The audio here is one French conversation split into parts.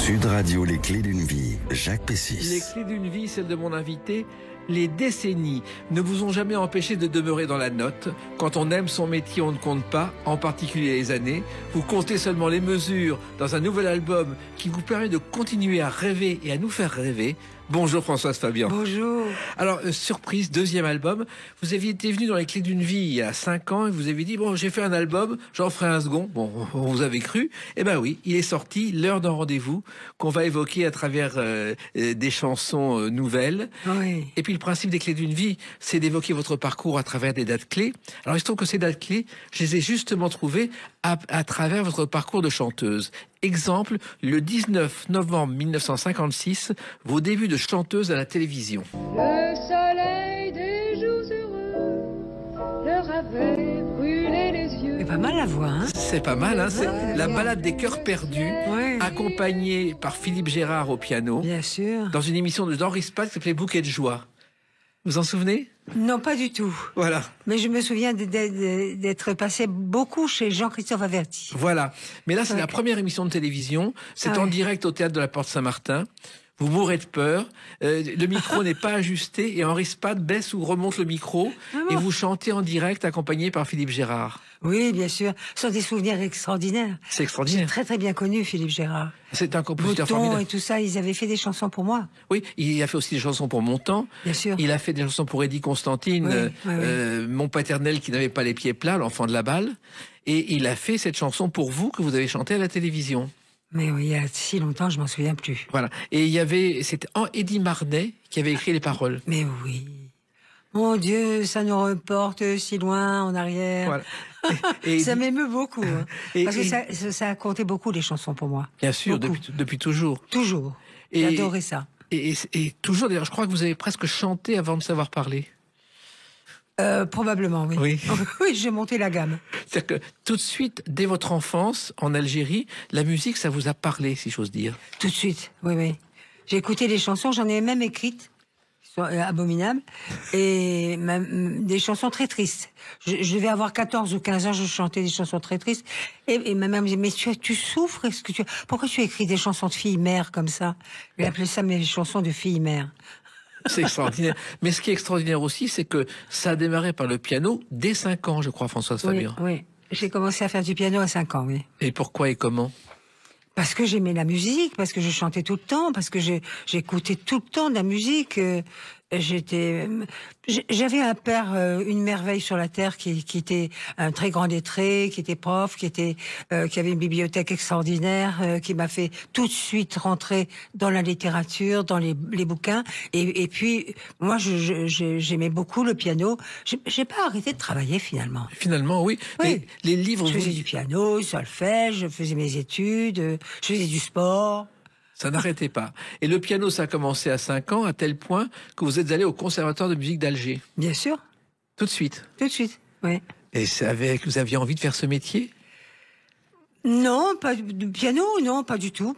Sud Radio, les clés d'une vie, Jacques Pessis. Les clés d'une vie, celle de mon invité. Les décennies ne vous ont jamais empêché de demeurer dans la note. Quand on aime son métier, on ne compte pas, en particulier les années. Vous comptez seulement les mesures dans un nouvel album qui vous permet de continuer à rêver et à nous faire rêver. Bonjour Françoise Fabian. Bonjour. Alors, surprise, deuxième album. Vous aviez été venu dans les clés d'une vie il y a 5 ans et vous avez dit, bon, j'ai fait un album, j'en ferai un second. Bon, on vous avait cru. Eh ben oui, il est sorti, L'heure d'un rendez-vous, qu'on va évoquer à travers des chansons nouvelles. Oui. Et puis le principe des clés d'une vie, c'est d'évoquer votre parcours à travers des dates clés. Alors il se trouve que ces dates clés, je les ai justement trouvées à travers votre parcours de chanteuse. Exemple, le 19 novembre 1956, vos débuts de chanteuse à la télévision. Le soleil des jours heureux leur avait brûlé les yeux. C'est pas mal la voix, hein? C'est pas mal, hein? C'est la balade des cœurs perdus, Ouais. accompagnée par Philippe Gérard au piano, Bien sûr. dans une émission d'Henri Spad qui s'appelait Bouquet de joie. Vous en souvenez? Non, pas du tout. Voilà. Mais je me souviens d'être passé beaucoup chez Jean-Christophe Averti. Voilà. Mais là, c'est Ouais. la première émission de télévision. C'est Ah en ouais. direct au Théâtre de la Porte Saint-Martin. Vous mourrez de peur. Le micro n'est pas ajusté et Henri Spad baisse ou remonte le micro et vous chantez en direct accompagné par Philippe Gérard. Oui, bien sûr. Ce sont des souvenirs extraordinaires. C'est J'ai extraordinaire. très très bien connu Philippe Gérard. C'est un compositeur Botton formidable. et tout ça, ils avaient fait des chansons pour moi. Oui, il a fait aussi des chansons pour Montand. Bien sûr. Il a fait des chansons pour Eddie Constantine, Oui. mon paternel qui n'avait pas les pieds plats, l'enfant de la balle. Et il a fait cette chanson pour vous que vous avez chantée à la télévision. Mais oui, il y a si longtemps, je m'en souviens plus. Voilà. Et c'était Eddie Marnet qui avait écrit les paroles. Mais oui. Mon Dieu, ça nous reporte si loin en arrière. Voilà. Et Ça Eddie- m'émeut beaucoup. Hein. Et- Parce que et- ça a compté beaucoup les chansons pour moi. Bien sûr, Beaucoup. depuis toujours. Toujours. Et- J'adorais ça. Et toujours, d'ailleurs, je crois que vous avez presque chanté avant de savoir parler. Probablement, oui. Oui. Oui, j'ai monté la gamme. C'est-à-dire que tout de suite, dès votre enfance, en Algérie, la musique, ça vous a parlé, si j'ose dire. Tout de suite, oui, oui. J'ai écouté les chansons, j'en ai même écrites, qui sont abominables, et même des chansons très tristes. Je devais avoir 14 ou 15 ans, je chantais des chansons très tristes, et ma mère me disait, mais tu souffres, pourquoi tu écris des chansons de filles-mères comme ça? Elle appelait ça mes chansons de filles-mères. C'est extraordinaire. Mais ce qui est extraordinaire aussi, c'est que ça a démarré par le piano dès 5 ans, je crois, Françoise Oui, Fabian. oui. J'ai commencé à faire du piano à 5 ans, oui. Et pourquoi et comment? Parce que j'aimais la musique, parce que je chantais tout le temps, parce que j'écoutais tout le temps de la musique. J'avais un père, une merveille sur la terre, qui était un très grand lettré, qui était prof, qui avait une bibliothèque extraordinaire, qui m'a fait tout de suite rentrer dans la littérature, dans les bouquins. Et puis moi, j'aimais beaucoup le piano. J'ai pas arrêté de travailler finalement. Finalement, oui. Oui. Les livres, Je faisais du piano, du solfège, je faisais mes études, je faisais du sport. ça n'arrêtait pas. Et le piano, ça a commencé à 5 ans, à tel point que vous êtes allé au Conservatoire de musique d'Alger. Bien sûr, Tout de suite. tout de suite, oui. Et vous aviez envie de faire ce métier? Non, pas du piano, non, pas du tout.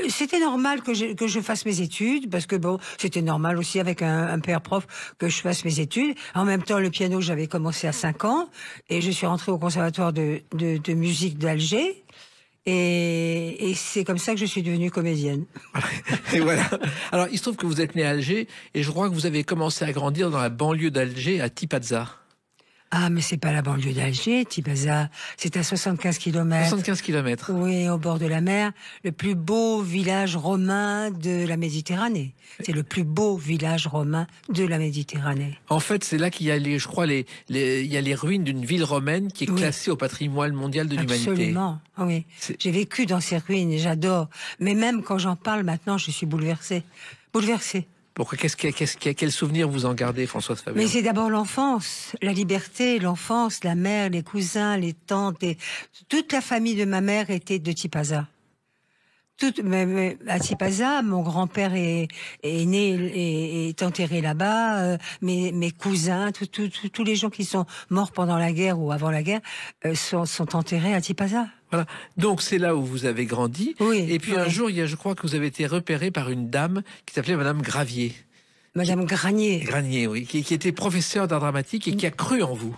C'était normal que je fasse mes études, parce que bon, c'était normal aussi avec un père prof que je fasse mes études. En même temps, le piano, j'avais commencé à 5 ans, et je suis rentrée au conservatoire de musique d'Alger. Et c'est comme ça que je suis devenue comédienne. Et voilà. Alors, il se trouve que vous êtes né à Alger, et je crois que vous avez commencé à grandir dans la banlieue d'Alger, à Tipaza. Ah, mais c'est pas la banlieue d'Alger, Tipaza. C'est à 75 kilomètres. 75 kilomètres. Oui, au bord de la mer, le plus beau village romain de la Méditerranée. C'est le plus beau village romain de la Méditerranée. En fait, c'est là qu'il y a je crois, il y a les ruines d'une ville romaine qui est Oui. classée au patrimoine mondial de l'humanité. Absolument, ah oui. J'ai vécu dans ces ruines et j'adore. Mais même quand j'en parle maintenant, je suis bouleversée. Bouleversée. Pourquoi, quel souvenir vous en gardez, Françoise Fabian? Mais c'est d'abord l'enfance, la liberté, l'enfance, la mère, les cousins, les tantes. Toute la famille de ma mère était de Tipaza. Mais à Tipaza, mon grand-père est né et est enterré là-bas. Mes cousins, tous les gens qui sont morts pendant la guerre ou avant la guerre sont enterrés à Tipaza. Voilà. Donc c'est là où vous avez grandi. Oui, Et puis oui. un jour, je crois que vous avez été repéré par une dame qui s'appelait Madame Gravier. Madame Granier. Granier, oui, qui était professeure d'art dramatique et qui a cru en vous.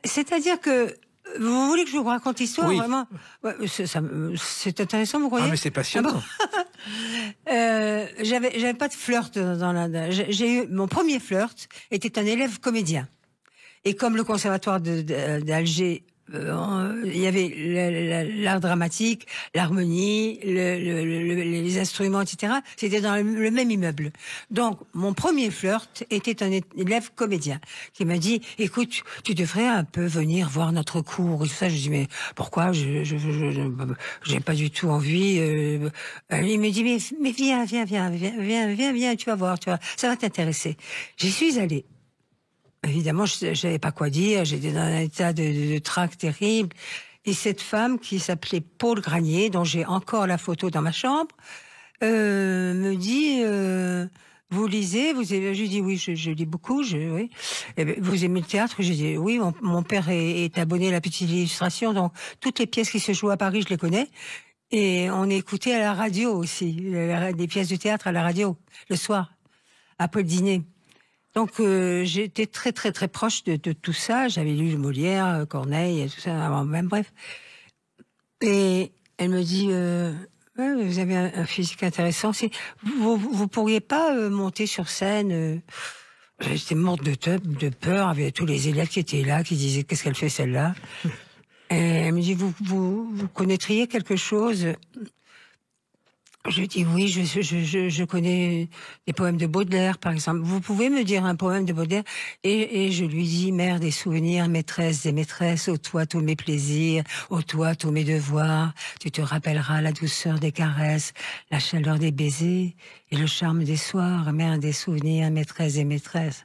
C'est-à-dire que Vous voulez que je vous raconte l'histoire, Oui. vraiment? Ouais, c'est intéressant, vous croyez? Ah, mais c'est passionnant. J'avais pas de flirt j'ai eu mon premier flirt était un élève comédien. Et comme le conservatoire d'Alger, il y avait l'art dramatique, l'harmonie, les instruments, etc. C'était dans le même immeuble. Donc, mon premier flirt était un élève comédien qui m'a dit, écoute, tu devrais un peu venir voir notre cours et tout ça. Je dis, mais pourquoi? J'ai pas du tout envie. Il me dit, mais viens, tu vas voir, ça va t'intéresser. J'y suis allée. Évidemment, je savais pas quoi dire, j'étais dans un état de trac terrible. Et cette femme qui s'appelait Paul Granier, dont j'ai encore la photo dans ma chambre, me dit, vous lisez, je dis oui, je lis beaucoup, oui. Eh bien, vous aimez le théâtre? J'ai dit oui, mon père est abonné à la Petite Illustration, donc toutes les pièces qui se jouent à Paris, je les connais. Et on écoutait à la radio aussi, des pièces de théâtre à la radio, le soir, après le dîner. Donc j'étais très très très proche de tout ça. J'avais lu Molière, Corneille, et tout ça. Même bref. Et elle me dit, ouais, vous avez un physique intéressant. Vous pourriez pas monter sur scène? J'étais morte de peur avec tous les élèves qui étaient là, qui disaient qu'est-ce qu'elle fait celle-là. Et elle me dit, vous connaîtriez quelque chose? Je dis oui, je connais des poèmes de Baudelaire, par exemple. Vous pouvez me dire un poème de Baudelaire? Et je lui dis, mère des souvenirs, maîtresse des maîtresses, ô toi tous mes plaisirs, ô toi tous mes devoirs, tu te rappelleras la douceur des caresses, la chaleur des baisers et le charme des soirs, mère des souvenirs, maîtresse des maîtresses.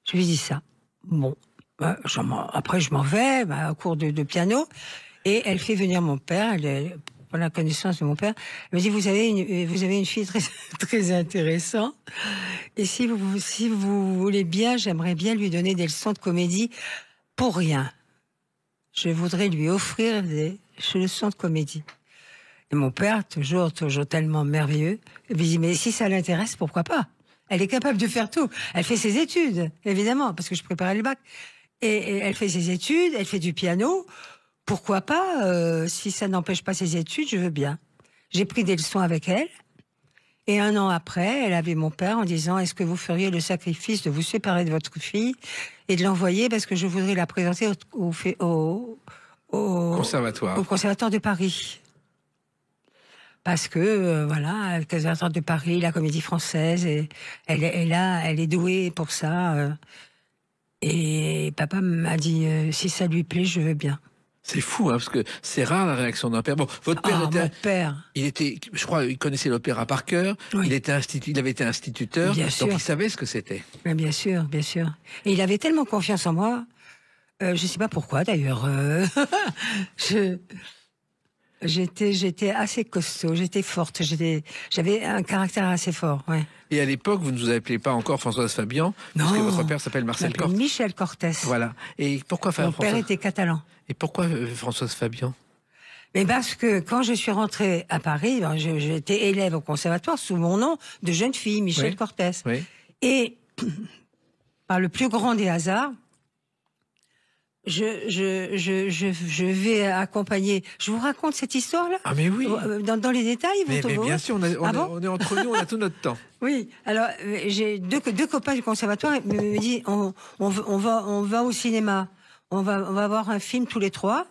Je lui dis ça. Bon, après je m'en vais au cours de piano et elle fait venir mon père, pour la connaissance de mon père, elle me dit, vous avez une fille très, très intéressante. Et si vous voulez bien, j'aimerais bien lui donner des leçons de comédie pour rien. Je voudrais lui offrir des leçons de comédie. Et mon père, toujours tellement merveilleux, il me dit, mais si ça l'intéresse, pourquoi pas? Elle est capable de faire tout. Elle fait ses études, évidemment, parce que je préparais le bac. Et elle fait ses études, elle fait du piano. Pourquoi pas, si ça n'empêche pas ses études, je veux bien. J'ai pris des leçons avec elle. Et 1 an après, elle avait mon père en disant, est-ce que vous feriez le sacrifice de vous séparer de votre fille et de l'envoyer parce que je voudrais la présenter au conservatoire de Paris. Parce que, voilà, le conservatoire de Paris, la Comédie Française, et elle est douée pour ça. Et papa m'a dit, si ça lui plaît, je veux bien. C'est fou, hein, parce que c'est rare la réaction d'un père. Bon, votre père mon père. Il était, je crois, il connaissait l'opéra par cœur. Oui. Il avait été instituteur. Bien donc sûr. il savait ce que c'était. Mais bien sûr. Et il avait tellement confiance en moi. Je sais pas pourquoi d'ailleurs. J'étais assez costaud, j'étais forte, j'avais un caractère assez fort, ouais. Et à l'époque, vous ne vous appelez pas encore Françoise Fabian, puisque votre père s'appelle Marcel Cortés. Michel Cortés. Voilà. Et pourquoi Mon père était catalan. Et pourquoi Françoise Fabian? Mais parce que quand je suis rentrée à Paris, j'étais élève au conservatoire sous mon nom de jeune fille, Michel Cortés. Oui. Et par le plus grand des hasards, je vais accompagner. Je vous raconte cette histoire-là. Ah mais oui. Dans les détails. Mais bien sûr, on est entre nous, on a tout notre temps. Oui. Alors j'ai deux copains du conservatoire me disent on va au cinéma. On va voir un film tous les trois.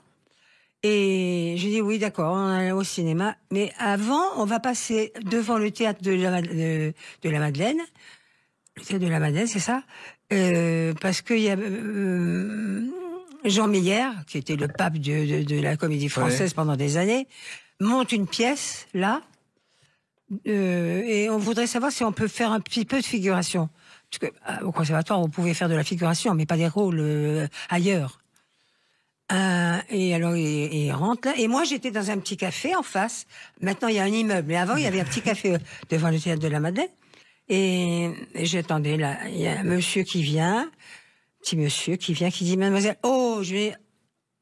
Et je dis oui, d'accord, on va au cinéma. Mais avant, on va passer devant le théâtre de la Madeleine. Le théâtre de la Madeleine, c'est ça. Parce qu'il y a Jean Meyer, qui était le pape de la Comédie Française pendant des années, monte une pièce là, et on voudrait savoir si on peut faire un petit peu de figuration. Parce que au conservatoire, on pouvait faire de la figuration, mais pas des rôles ailleurs. Et alors il rentre là, et moi j'étais dans un petit café en face. Maintenant il y a un immeuble, mais avant il y avait un petit café devant le théâtre de la Madeleine. Et j'attendais là, il y a un monsieur qui vient. Petit monsieur qui vient, qui dit, mademoiselle,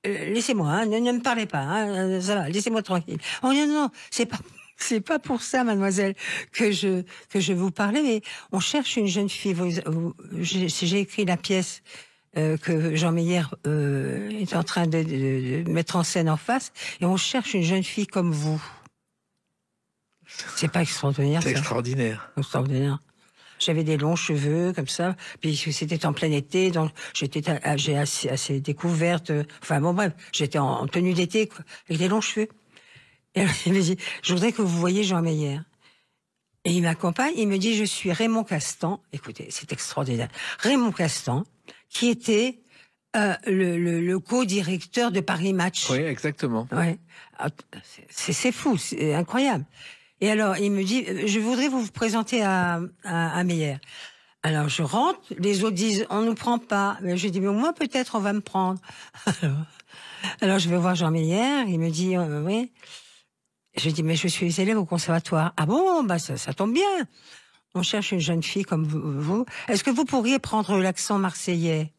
laissez-moi, hein, ne me parlez pas, hein, ça va, laissez-moi tranquille. Oh non, c'est pas pour ça, mademoiselle, que je vous parlais, mais on cherche une jeune fille. J'ai écrit la pièce que Jean Meyer est en train de mettre en scène en face, et on cherche une jeune fille comme vous. C'est pas extraordinaire, C'est ça. extraordinaire. Extraordinaire. J'avais des longs cheveux comme ça, puis c'était en plein été, donc j'ai assez découverte. Enfin bon bref, j'étais en tenue d'été quoi, avec des longs cheveux. Et alors, il me dit, je voudrais que vous voyiez Jean Meyer. Et il m'accompagne, il me dit, je suis Raymond Castan. Écoutez, c'est extraordinaire. Raymond Castan, qui était le co-directeur de Paris Match. Oui, exactement. Ouais. C'est fou, c'est incroyable. Et alors, il me dit, je voudrais vous présenter à Meyer. Alors, je rentre, les autres disent, on nous prend pas. Mais je dis, mais moi, peut-être, on va me prendre. Alors, je vais voir Jean Meyer, il me dit, oui. Je dis, mais je suis élève au conservatoire. Ah bon, bah, ça tombe bien. On cherche une jeune fille comme vous. Est-ce que vous pourriez prendre l'accent marseillais?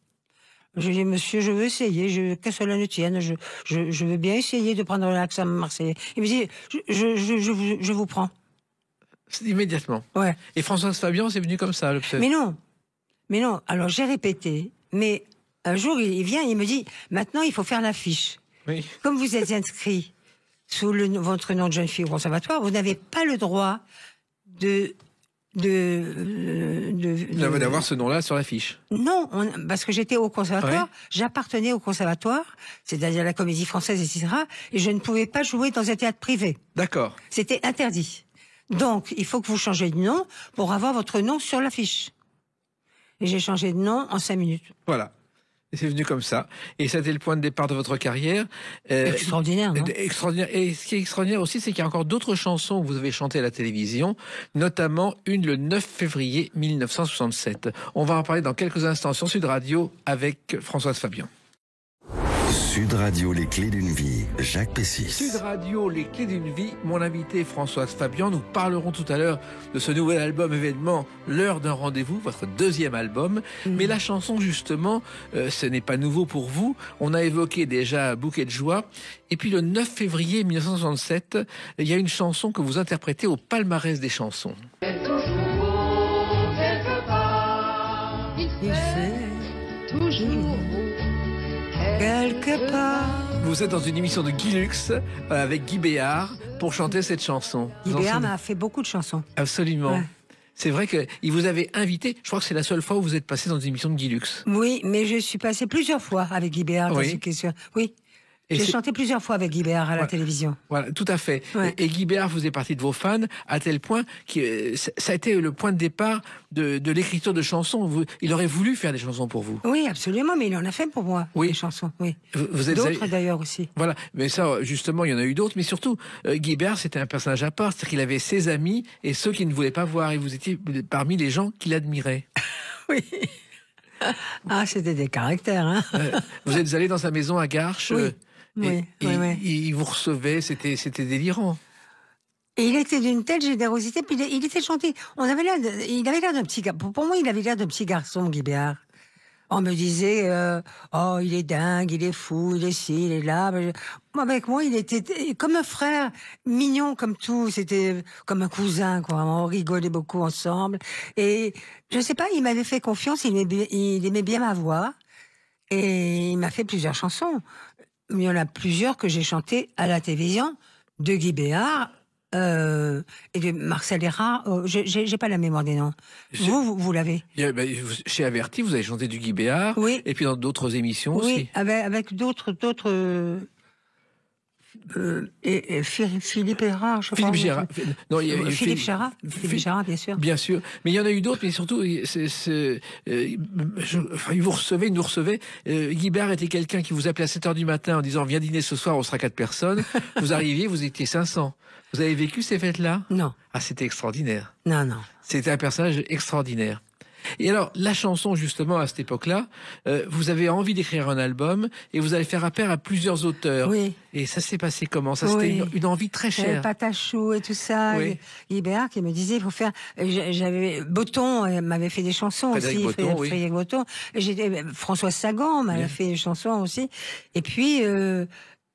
Je dis, monsieur, je veux essayer, que cela ne tienne, je veux bien essayer de prendre l'accent marseillais. Il me dit, je vous prends. Immédiatement. Ouais. Et Françoise Fabian, c'est venu comme ça, le pseudo. Mais non. Alors, j'ai répété, mais un jour, il vient, il me dit, maintenant, il faut faire l'affiche. Oui. Comme vous êtes inscrit sous votre nom de jeune fille au conservatoire, vous n'avez pas le droit d'avoir ce nom-là sur l'affiche. Non, parce que j'étais au conservatoire, Ouais. J'appartenais au conservatoire, c'est-à-dire la Comédie Française, etc., et je ne pouvais pas jouer dans un théâtre privé. D'accord. C'était interdit. Donc, il faut que vous changiez de nom pour avoir votre nom sur l'affiche. Et j'ai changé de nom en 5 minutes. Voilà. Et c'est venu comme ça. Et c'était le point de départ de votre carrière. Extraordinaire, non ? Extraordinaire. Et ce qui est extraordinaire aussi, c'est qu'il y a encore d'autres chansons que vous avez chantées à la télévision, notamment une le 9 février 1967. On va en parler dans quelques instants sur Sud Radio avec Françoise Fabian. Sud Radio, les clés d'une vie, Jacques Pessis. Sud Radio, les clés d'une vie, mon invité Françoise Fabian. Nous parlerons tout à l'heure de ce nouvel album événement, L'heure d'un rendez-vous, votre deuxième album. Mais la chanson, justement, ce n'est pas nouveau pour vous. On a évoqué déjà Bouquet de joie. Et puis le 9 février 1967, il y a une chanson que vous interprétez au palmarès des chansons. Toujours quelque part, il fait toujours quelque part. Vous êtes dans une émission de Guy Lux avec Guy Béard pour chanter cette chanson. Guy Vous en Béard souvenez? m'a fait beaucoup de chansons. Absolument. Ouais. C'est vrai qu'il vous avait invité. Je crois que c'est la seule fois où vous êtes passé dans une émission de Guy Lux. Oui, mais je suis passée plusieurs fois avec Guy Béard dans Oui. cette question. Oui. Et J'ai c'est- chanté plusieurs fois avec Guy Béard à la Voilà. télévision. Voilà, tout à fait. Ouais. Et Guy Béard faisait partie de vos fans à tel point que ça a été le point de départ de l'écriture de chansons. Il aurait voulu faire des chansons pour vous. Oui, absolument, mais il en a fait pour moi, Oui. des chansons. Oui. Vous êtes D'autres d'ailleurs aussi. Voilà, mais ça, justement, il y en a eu d'autres. Mais surtout, Guy Béard, c'était un personnage à part. C'est-à-dire qu'il avait ses amis et ceux qui ne voulaient pas voir. Et vous étiez parmi les gens qui l'admiraient. Oui. Ah, c'était des caractères, hein. Vous êtes allé dans sa maison à Garches. Oui. Et, Oui. il vous recevait. C'était délirant. Et il était d'une telle générosité, puis il était gentil. Il avait l'air d'un petit gars. Pour moi, il avait l'air d'un petit garçon, Guy Béard. On me disait, oh, il est dingue, il est fou, il est ci, il est là. Moi, avec moi, il était comme un frère, mignon comme tout. C'était comme un cousin, quoi. On rigolait beaucoup ensemble. Et je sais pas, il m'avait fait confiance. Il aimait bien ma voix. Et il m'a fait plusieurs chansons. Il y en a plusieurs que j'ai chantées à la télévision de Guy Béard. Et de Marcel Hérard, j'ai pas la mémoire des noms. Vous l'avez. Chez Averti, vous avez chanté du Guy Béard. Oui. Et puis dans d'autres émissions Oui, aussi. avec d'autres. Et Philippe Hérard, je Philippe crois. Gérard. Non, il y a eu Philippe Gérard. Philippe Gérard, bien sûr. Bien sûr. Mais il y en a eu d'autres, mais surtout, il vous recevait, il nous recevait. Guy Béard était quelqu'un qui vous appelait à 7h du matin en disant, viens dîner ce soir, on sera 4 personnes. Vous arriviez, vous étiez 500. Vous avez vécu ces fêtes-là? Non. Ah, c'était extraordinaire. Non. C'était un personnage extraordinaire. Et alors, la chanson, justement, à cette époque-là, vous avez envie d'écrire un album et vous allez faire appel à plusieurs auteurs. Oui. Et ça s'est passé comment? Ça, c'était une envie très chère. Patachou et tout ça. Oui. Guy Béard qui me disait, il faut faire. J'avais Botton m'avait fait des chansons Frédéric aussi. Botton, oui. Frédéric Botton. François Sagan m'avait Bien. fait des chansons aussi. Et puis.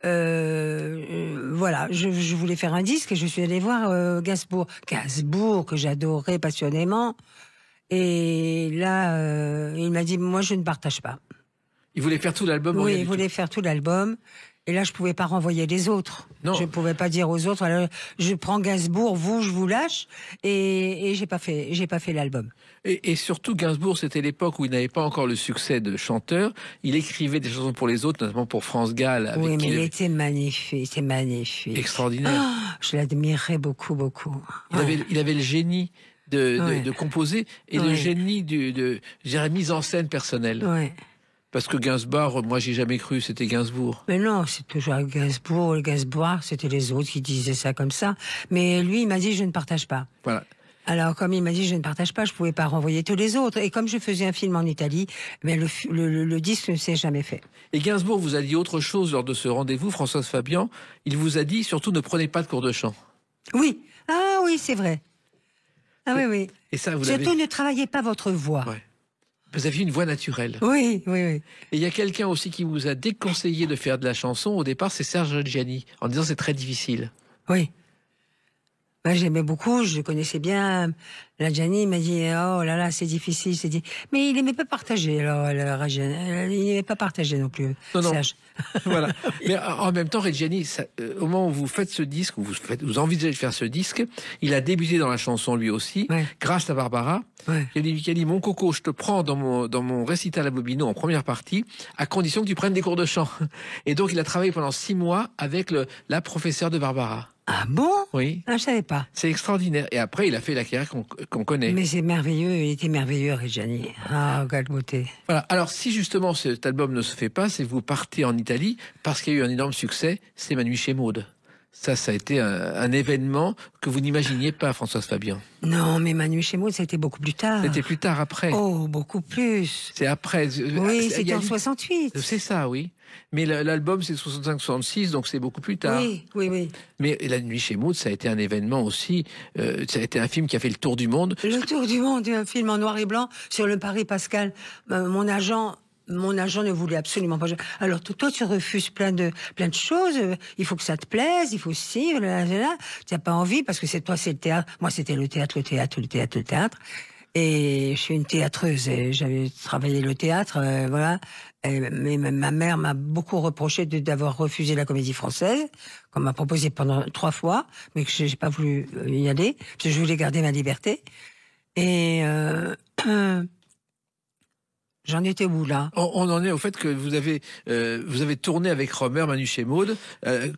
Voilà, je voulais faire un disque et je suis allée voir Gainsbourg, que j'adorais passionnément. Et là, il m'a dit, moi, je ne partage pas. Il voulait faire tout l'album. Oui, il voulait faire tout l'album. Et là, je pouvais pas renvoyer les autres. Non. Je pouvais pas dire aux autres, alors, je prends Gainsbourg, vous, je vous lâche. Et j'ai pas fait l'album. Et surtout, Gainsbourg, c'était l'époque où il n'avait pas encore le succès de chanteur. Il écrivait des chansons pour les autres, notamment pour France Gall. Avec Oui, mais qui il était magnifique, c'était magnifique. Extraordinaire. Je l'admirais beaucoup, beaucoup. Il avait le génie de composer et le génie de mise en scène personnelle. Ouais. Parce que Gainsbourg, moi, j'ai jamais cru, c'était Gainsbourg. Mais non, c'est toujours Gainsbourg. Gainsbourg, c'était les autres qui disaient ça comme ça. Mais lui, il m'a dit, je ne partage pas. Voilà. Alors, comme il m'a dit, je ne partage pas, je pouvais pas renvoyer tous les autres. Et comme je faisais un film en Italie, mais le disque ne s'est jamais fait. Et Gainsbourg vous a dit autre chose lors de ce rendez-vous, Françoise Fabian. Il vous a dit, surtout, ne prenez pas de cours de chant. Oui. Ah oui, c'est vrai. Ah oui, oui. Et ça, vous surtout, l'avez... ne travaillez pas votre voix. Ouais. Vous aviez une voix naturelle. Oui, oui, oui. Et il y a quelqu'un aussi qui vous a déconseillé de faire de la chanson. Au départ, c'est Serge Reggiani, en disant c'est très difficile. Oui. Moi, j'aimais beaucoup, je connaissais bien. La Gianni, il m'a dit, oh là là, c'est difficile, c'est dit. Mais il n'aimait pas partager, alors, il n'aimait pas partager non plus, Serge. Voilà. Mais en même temps, Reggiani, au moment où vous faites ce disque, vous envisagez de faire ce disque, il a débuté dans la chanson lui aussi, grâce à Barbara. Ouais. Il a dit, mon coco, je te prends dans mon récital à Bobino en première partie, à condition que tu prennes des cours de chant. Et donc, il a travaillé pendant 6 mois avec la professeure de Barbara. Ah bon? Oui. Ah, je savais pas. C'est extraordinaire. Et après, il a fait la carrière qu'on connaît. Mais c'est merveilleux, il était merveilleux, Reggiani. Ah, Galboté. Voilà. Alors, si justement cet album ne se fait pas, c'est que vous partez en Italie, parce qu'il y a eu un énorme succès, c'est Ma nuit chez Maud. Ça a été un événement que vous n'imaginiez pas, Françoise Fabian. Non, mais Ma nuit chez Maud, c'était beaucoup plus tard. C'était plus tard, après. Oh, beaucoup plus. C'est après. Oui, c'était en 68. C'est ça, oui. Mais l'album, c'est 65-66, donc c'est beaucoup plus tard. Oui, oui, oui. Mais La nuit chez Maud, ça a été un événement aussi. Ça a été un film qui a fait le tour du monde. Le tour du monde, un film en noir et blanc sur le Paris Pascal. Mon agent ne voulait absolument pas. Alors toi, tu refuses plein de choses. Il faut que ça te plaise, il faut aussi. Tu n'as pas envie parce que toi, c'est le théâtre. Moi, c'était le théâtre. Et je suis une théâtreuse. Et j'avais travaillé le théâtre, voilà. Mais ma mère m'a beaucoup reproché d'avoir refusé la Comédie Française, qu'on m'a proposé pendant 3 fois, mais que j'ai pas voulu y aller parce que je voulais garder ma liberté. Et j'en étais où là? On en est au fait que vous avez tourné avec Romer, Ma nuit chez Maud,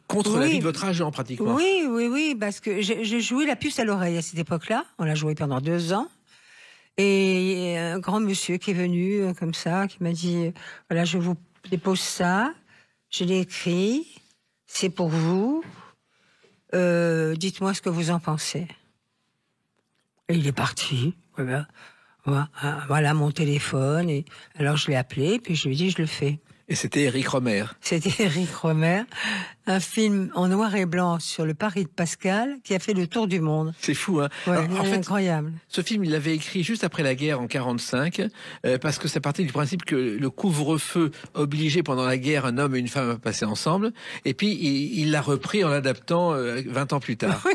contre l'avis de votre agent pratiquement. Oui, parce que je jouais la puce à l'oreille à cette époque-là. On l'a joué pendant 2 ans. Et un grand monsieur qui est venu comme ça, qui m'a dit, voilà, je vous dépose ça, je l'ai écrit, c'est pour vous, dites-moi ce que vous en pensez. Et il est parti, voilà mon téléphone, et alors je l'ai appelé, puis je lui ai dit, je le fais. Et c'était Éric Romer. C'était Éric Romer, un film en noir et blanc sur le Paris de Pascal qui a fait le tour du monde. C'est fou, hein. Ouais, Alors, en fait, incroyable. Ce film, il l'avait écrit juste après la guerre en 45, parce que ça partait du principe que le couvre-feu obligeait pendant la guerre un homme et une femme à passer ensemble. Et puis, il l'a repris en l'adaptant 20 ans plus tard.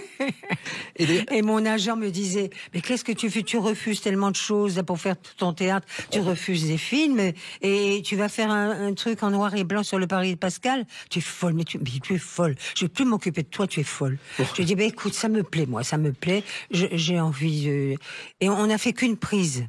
Et mon agent me disait, mais qu'est-ce que tu fais? Tu refuses tellement de choses pour faire ton théâtre. Tu refuses des films et tu vas faire un truc en noir et blanc sur le Paris de Pascal. Tu es folle, mais tu es folle. Je vais plus m'occuper de toi, tu es folle. Je lui ai dit, écoute, ça me plaît, moi, ça me plaît. J'ai envie de... Et on n'a fait qu'une prise.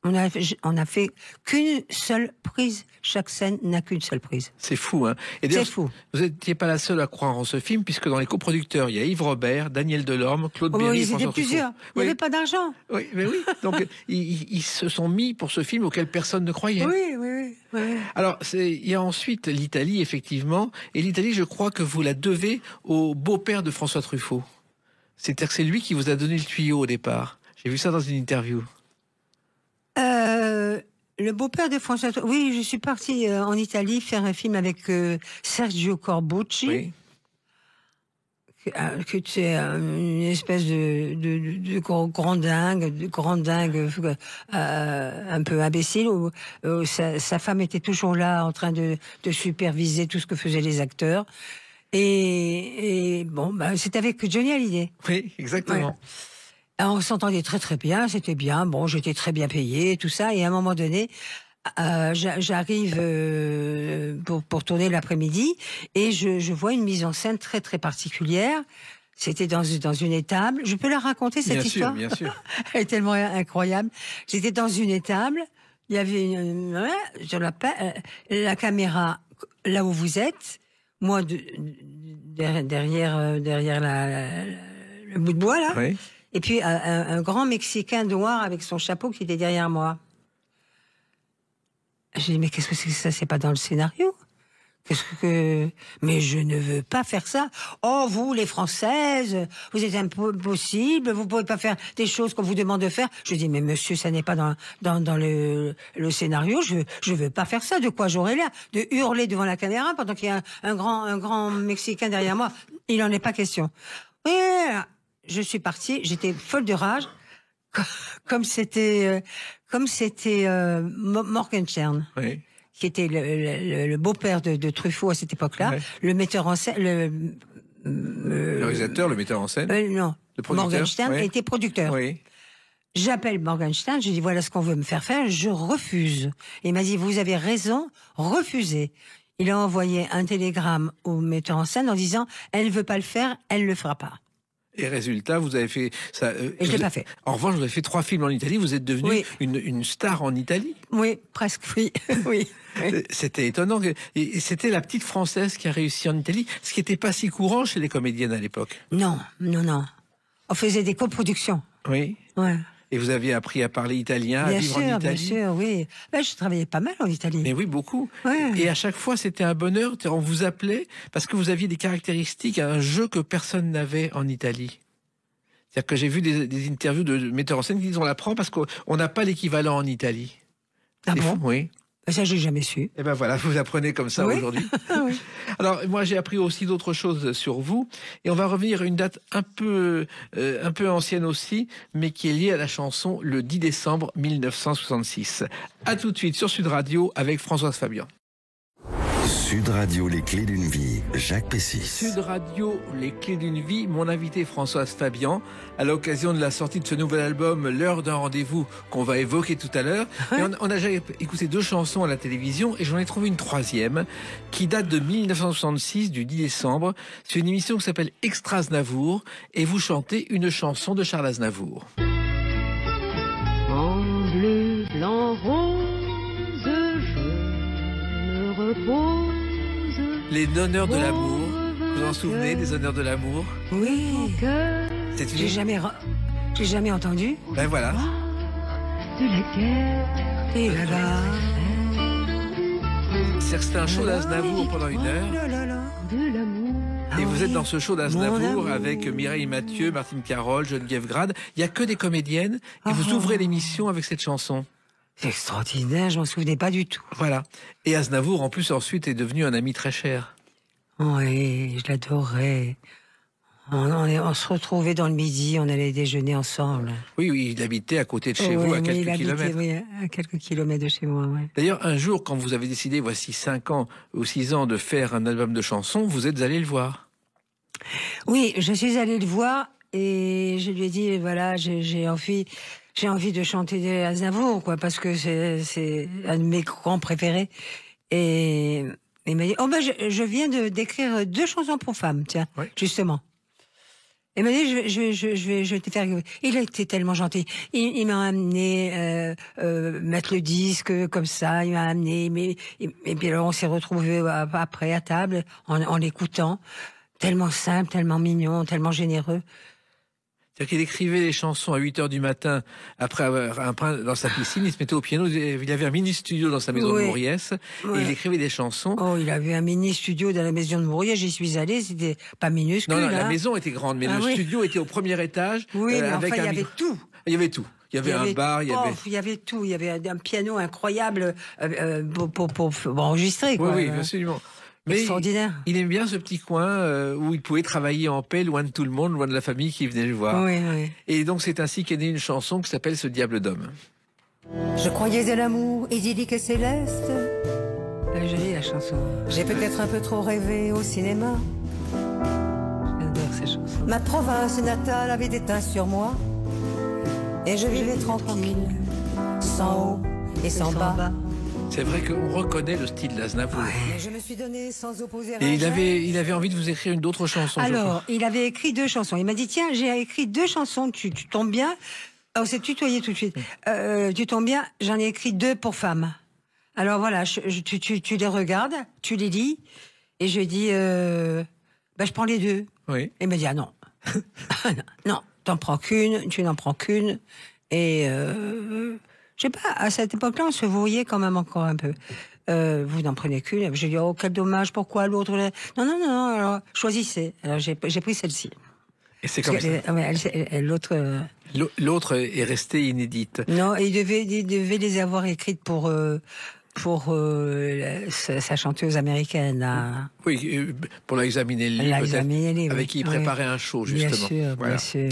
On a fait qu'une seule prise. Chaque scène n'a qu'une seule prise. C'est fou, hein. Et c'est fou. Vous n'étiez pas la seule à croire en ce film, puisque dans les coproducteurs, il y a Yves Robert, Daniel Delorme, Claude Berry et François Truffaut. Plusieurs. Il n'y avait pas d'argent. Oui, mais oui. Donc, ils se sont mis pour ce film auquel personne ne croyait. Oui. Alors, il y a ensuite l'Italie, effectivement. Et l'Italie, je crois que vous la devez au beau-père de François Truffaut. C'est-à-dire que c'est lui qui vous a donné le tuyau au départ. J'ai vu ça dans une interview. Le beau-père de François... Oui, je suis partie en Italie faire un film avec Sergio Corbucci. Oui. Que c'est une espèce de grand dingue, un peu imbécile, où sa femme était toujours là en train de superviser tout ce que faisaient les acteurs. Et bon, c'était avec Johnny Hallyday. Oui, exactement. Ouais. Alors, on s'entendait très très bien, c'était bien. Bon, j'étais très bien payée, tout ça. Et à un moment donné, J'arrive pour tourner l'après-midi et je vois une mise en scène très très particulière. C'était dans une étable. Je peux la raconter cette histoire ? Bien sûr. Elle est tellement incroyable. J'étais dans une étable. Il y avait sur la caméra là où vous êtes. Moi derrière le bout de bois là. Oui. Et puis un grand Mexicain noir avec son chapeau qui était derrière moi. J'ai dit mais qu'est-ce que c'est que ça ? C'est pas dans le scénario. Mais je ne veux pas faire ça. Oh, vous, les Françaises, vous êtes impossible, vous pouvez pas faire des choses qu'on vous demande de faire. Je dis, mais monsieur, ça n'est pas dans le scénario, je veux pas faire ça. De quoi j'aurais l'air? De hurler devant la caméra pendant qu'il y a un grand Mexicain derrière moi. Il en est pas question. Oui, je suis partie, j'étais folle de rage, comme c'était Morgenstern. Oui. Qui était le beau-père de Truffaut à cette époque-là, Ouais. le metteur en scène, Le réalisateur, le metteur en scène. non, Le producteur, Morgenstern ouais. était producteur. Oui. J'appelle Morgenstern, je dis voilà ce qu'on veut me faire faire, je refuse. Il m'a dit vous avez raison, refusez. Il a envoyé un télégramme au metteur en scène en disant elle ne veut pas le faire, elle le fera pas. Et résultat, vous avez fait ça. Et je l'ai pas fait. En revanche, vous avez fait 3 films en Italie. Vous êtes devenu Oui. une star en Italie. Oui, presque oui, oui. C'était étonnant. Et c'était la petite Française qui a réussi en Italie, ce qui n'était pas si courant chez les comédiennes à l'époque. Non. On faisait des coproductions. Oui. Ouais. Et vous aviez appris à parler italien, à vivre en Bien Italie. sûr, oui. Ben, je travaillais pas mal en Italie. Mais oui, beaucoup. Ouais. Et à chaque fois, c'était un bonheur. On vous appelait parce que vous aviez des caractéristiques, un jeu que personne n'avait en Italie. C'est-à-dire que j'ai vu des interviews de metteurs en scène qui disent on l'apprend parce qu'on n'a pas l'équivalent en Italie. Ah C'est bon? fou, oui. Ça, j'ai jamais su. Et ben voilà, vous apprenez comme ça Oui. aujourd'hui. Oui. Alors moi j'ai appris aussi d'autres choses sur vous et on va revenir à une date un peu ancienne aussi, mais qui est liée à la chanson le 10 décembre 1966. À tout de suite sur Sud Radio avec Françoise Fabian. Sud Radio, les clés d'une vie. Jacques Pessis. Sud Radio, les clés d'une vie. Mon invité Françoise Fabian, à l'occasion de la sortie de ce nouvel album, L'heure d'un rendez-vous, qu'on va évoquer tout à l'heure. Ouais. Et on a déjà écouté 2 chansons à la télévision et j'en ai trouvé une 3e qui date de 1966, du 10 décembre. C'est une émission qui s'appelle Extra Aznavour et vous chantez une chanson de Charles Aznavour. En bleu, blanc, rose, je me repose. Les honneurs de l'amour. Vous vous en souvenez des honneurs de l'amour? Oui. C'est J'ai jamais entendu. Ben voilà. De la guerre, Et là là. C'est-à-dire que c'était un show d'Aznavour pendant 1 heure. Oh là là là. de l'amour. Ah Et vous êtes oui. dans ce show Mon d'Aznavour amour. avec Mireille Mathieu, Martine Carole, Geneviève Grade. Il n'y a que des comédiennes. Et vous Oh. ouvrez l'émission avec cette chanson. C'est extraordinaire, je m'en souvenais pas du tout. Voilà. Et Aznavour, en plus, ensuite, est devenu un ami très cher. Oui, je l'adorais. On se retrouvait dans le midi, on allait déjeuner ensemble. Oui, il habitait à côté de chez Oui, vous, à mais il quelques habitait, kilomètres. oui, à quelques kilomètres de chez moi, ouais. D'ailleurs, un jour, quand vous avez décidé, voici 5 ans ou 6 ans, de faire un album de chansons, vous êtes allé le voir. Oui, je suis allée le voir et je lui ai dit, voilà, j'ai envie de chanter des Aznavour, quoi, parce que c'est un de mes grands préférés. Et il m'a dit, oh ben, je viens d'écrire 2 chansons pour femmes, tiens, Ouais. justement. Il m'a dit, je vais te faire. Il a été tellement gentil. Il m'a amené mettre le disque comme ça. Il m'a amené, et puis alors on s'est retrouvés après à table en l'écoutant. Tellement simple, tellement mignon, tellement généreux. C'est-à-dire qu'il écrivait les chansons à 8 heures du matin, après avoir un pain dans sa piscine, il se mettait au piano, il avait un mini-studio dans sa maison de Oui. Mauriès, et Ouais. il écrivait des chansons. Oh, il avait un mini studio dans la maison de Maurier. J'y suis allée, c'était pas minuscule. Non, la hein. maison était grande, mais Ah le oui. studio était au premier étage. Oui, mais avec enfin, il y un avait micro- tout. Il y avait tout. Il y avait un bar, il y avait... il y avait tout. Il y avait un piano incroyable pour enregistrer. Oui, Quoi. oui, absolument. Mais Extraordinaire. il aime bien ce petit coin où il pouvait travailler en paix, loin de tout le monde, loin de la famille qui venait le voir. Oui, oui. Et donc c'est ainsi qu'est née une chanson qui s'appelle Ce diable d'homme. Je croyais à l'amour idyllique et céleste. Elle est jolie la chanson. J'ai peut-être un peu trop rêvé au cinéma. J'adore ces chansons. Ma province natale avait déteint sur moi. Et je vivais tranquille, sans haut et sans bas. C'est vrai qu'on reconnaît le style d'Aznavour. Ouais, je me suis donné sans opposer Et il avait envie de vous écrire une autre chanson. je Alors, crois. il avait écrit 2 chansons. Il m'a dit, tiens, j'ai écrit 2 chansons, tu tombes bien. On s'est tutoyé tout de suite. Tu tombes bien, j'en ai écrit 2 pour femmes. Alors voilà, tu les regardes, tu les lis, et je dis, je prends les 2. Oui. Et il m'a dit, ah non. Non, t'en prends qu'une, tu n'en prends qu'une. Et je sais pas, à cette époque-là, on se voyait quand même encore un peu. Vous n'en prenez qu'une. J'ai dit, oh, quel dommage, pourquoi l'autre? Non, alors, choisissez. Alors, j'ai pris celle-ci. Et c'est comme ça. L'autre... L'autre est restée inédite. Non, il devait les avoir écrites pour sa chanteuse américaine. Là. Oui, pour la Xaminelli, peut-être, avec qui il préparait un show, justement. Bien sûr.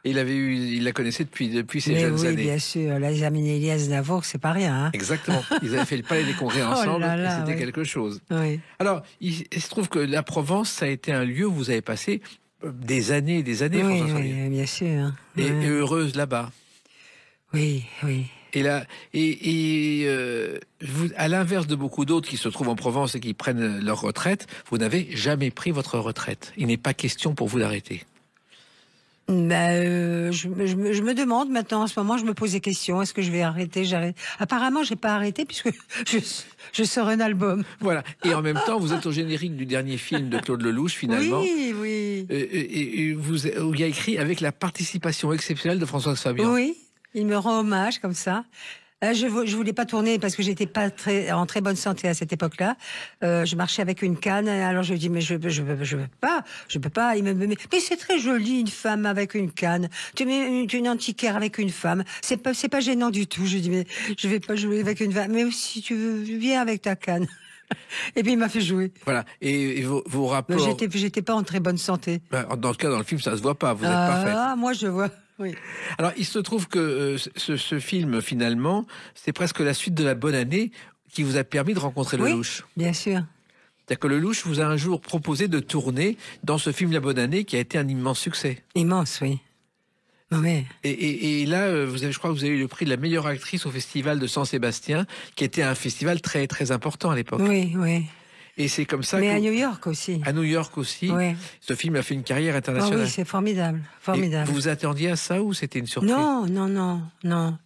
Et il la connaissait depuis ses Mais jeunes oui, années. bien sûr. La Xaminelli Aznavour, c'est pas rien. Hein. Exactement. Ils avaient fait le Palais des Congrès ensemble, et c'était oui. quelque chose. Oui. Alors, il se trouve que la Provence, ça a été un lieu où vous avez passé des années et des années, Oui, François Savier. bien sûr. Et heureuse là-bas. Oui. Et là, vous, à l'inverse de beaucoup d'autres qui se trouvent en Provence et qui prennent leur retraite, vous n'avez jamais pris votre retraite. Il n'est pas question pour vous d'arrêter. Je me demande maintenant, en ce moment, je me pose des questions. Est-ce que je vais arrêter? J'arrête. Apparemment, j'ai pas arrêté puisque je sors un album. Voilà. Et en même temps, vous êtes au générique du dernier film de Claude Lelouch, finalement. Oui. Et où il y a écrit avec la participation exceptionnelle de Françoise Fabian. Oui. Il me rend hommage comme ça. Je voulais pas tourner parce que j'étais pas en très bonne santé à cette époque-là. Je marchais avec une canne. Alors je dis mais je peux pas. Il me dit mais c'est très joli une femme avec une canne. Tu mets une antiquaire avec une femme. C'est pas gênant du tout. Je dis mais je vais pas jouer avec une femme. Mais si tu veux viens avec ta canne. Et puis il m'a fait jouer. Voilà. Et vos rapports. J'étais pas en très bonne santé. Dans le cas, dans le film, ça se voit pas. Vous êtes parfaite. Ah, moi je vois. Oui. Alors, il se trouve que ce film, finalement, c'est presque la suite de La Bonne Année qui vous a permis de rencontrer Lelouch. Bien sûr. C'est-à-dire que Lelouch vous a un jour proposé de tourner dans ce film La Bonne Année qui a été un immense succès. Immense, oui. Oui. Et là, je crois que vous avez eu le prix de la meilleure actrice au festival de San-Sébastien, qui était un festival très, très important à l'époque. Oui. Et c'est comme ça Mais à New York aussi. À New York aussi. Oui. Ce film a fait une carrière internationale. Oh oui, c'est formidable. Et vous vous attendiez à ça ou c'était une surprise? Non.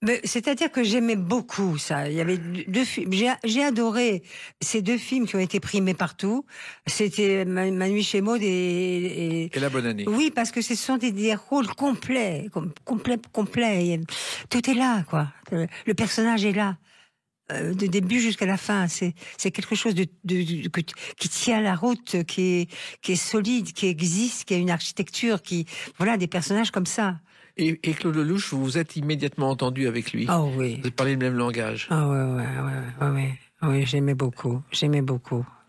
Mais c'est-à-dire que j'aimais beaucoup ça. Il y avait 2 films. J'ai adoré ces 2 films qui ont été primés partout. C'était Ma nuit chez Maud et La Bonne Année. Oui, parce que ce sont des rôles complets. Tout est là, quoi. Le personnage est là. De début jusqu'à la fin, c'est quelque chose qui tient la route, qui est solide, qui existe, qui a une architecture, des personnages comme ça. Et Claude Lelouch, vous vous êtes immédiatement entendu avec lui. Oh oui. Vous parlez le même langage. Ah ouais, j'aimais beaucoup.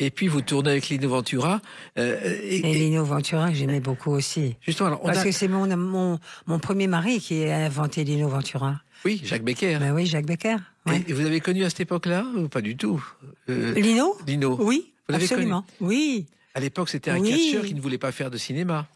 Et puis vous tournez avec Lino Ventura. Et Lino Ventura, j'aimais beaucoup aussi. Justement, alors parce que c'est mon premier mari qui a inventé Lino Ventura. Oui, Jacques Becker. Ben oui, Jacques Becker. Ouais. Et vous avez connu à cette époque-là ou pas du tout Lino. Vous Oui, l'avez absolument. Connu. Oui. À l'époque, c'était un catcheur qui ne voulait pas faire de cinéma.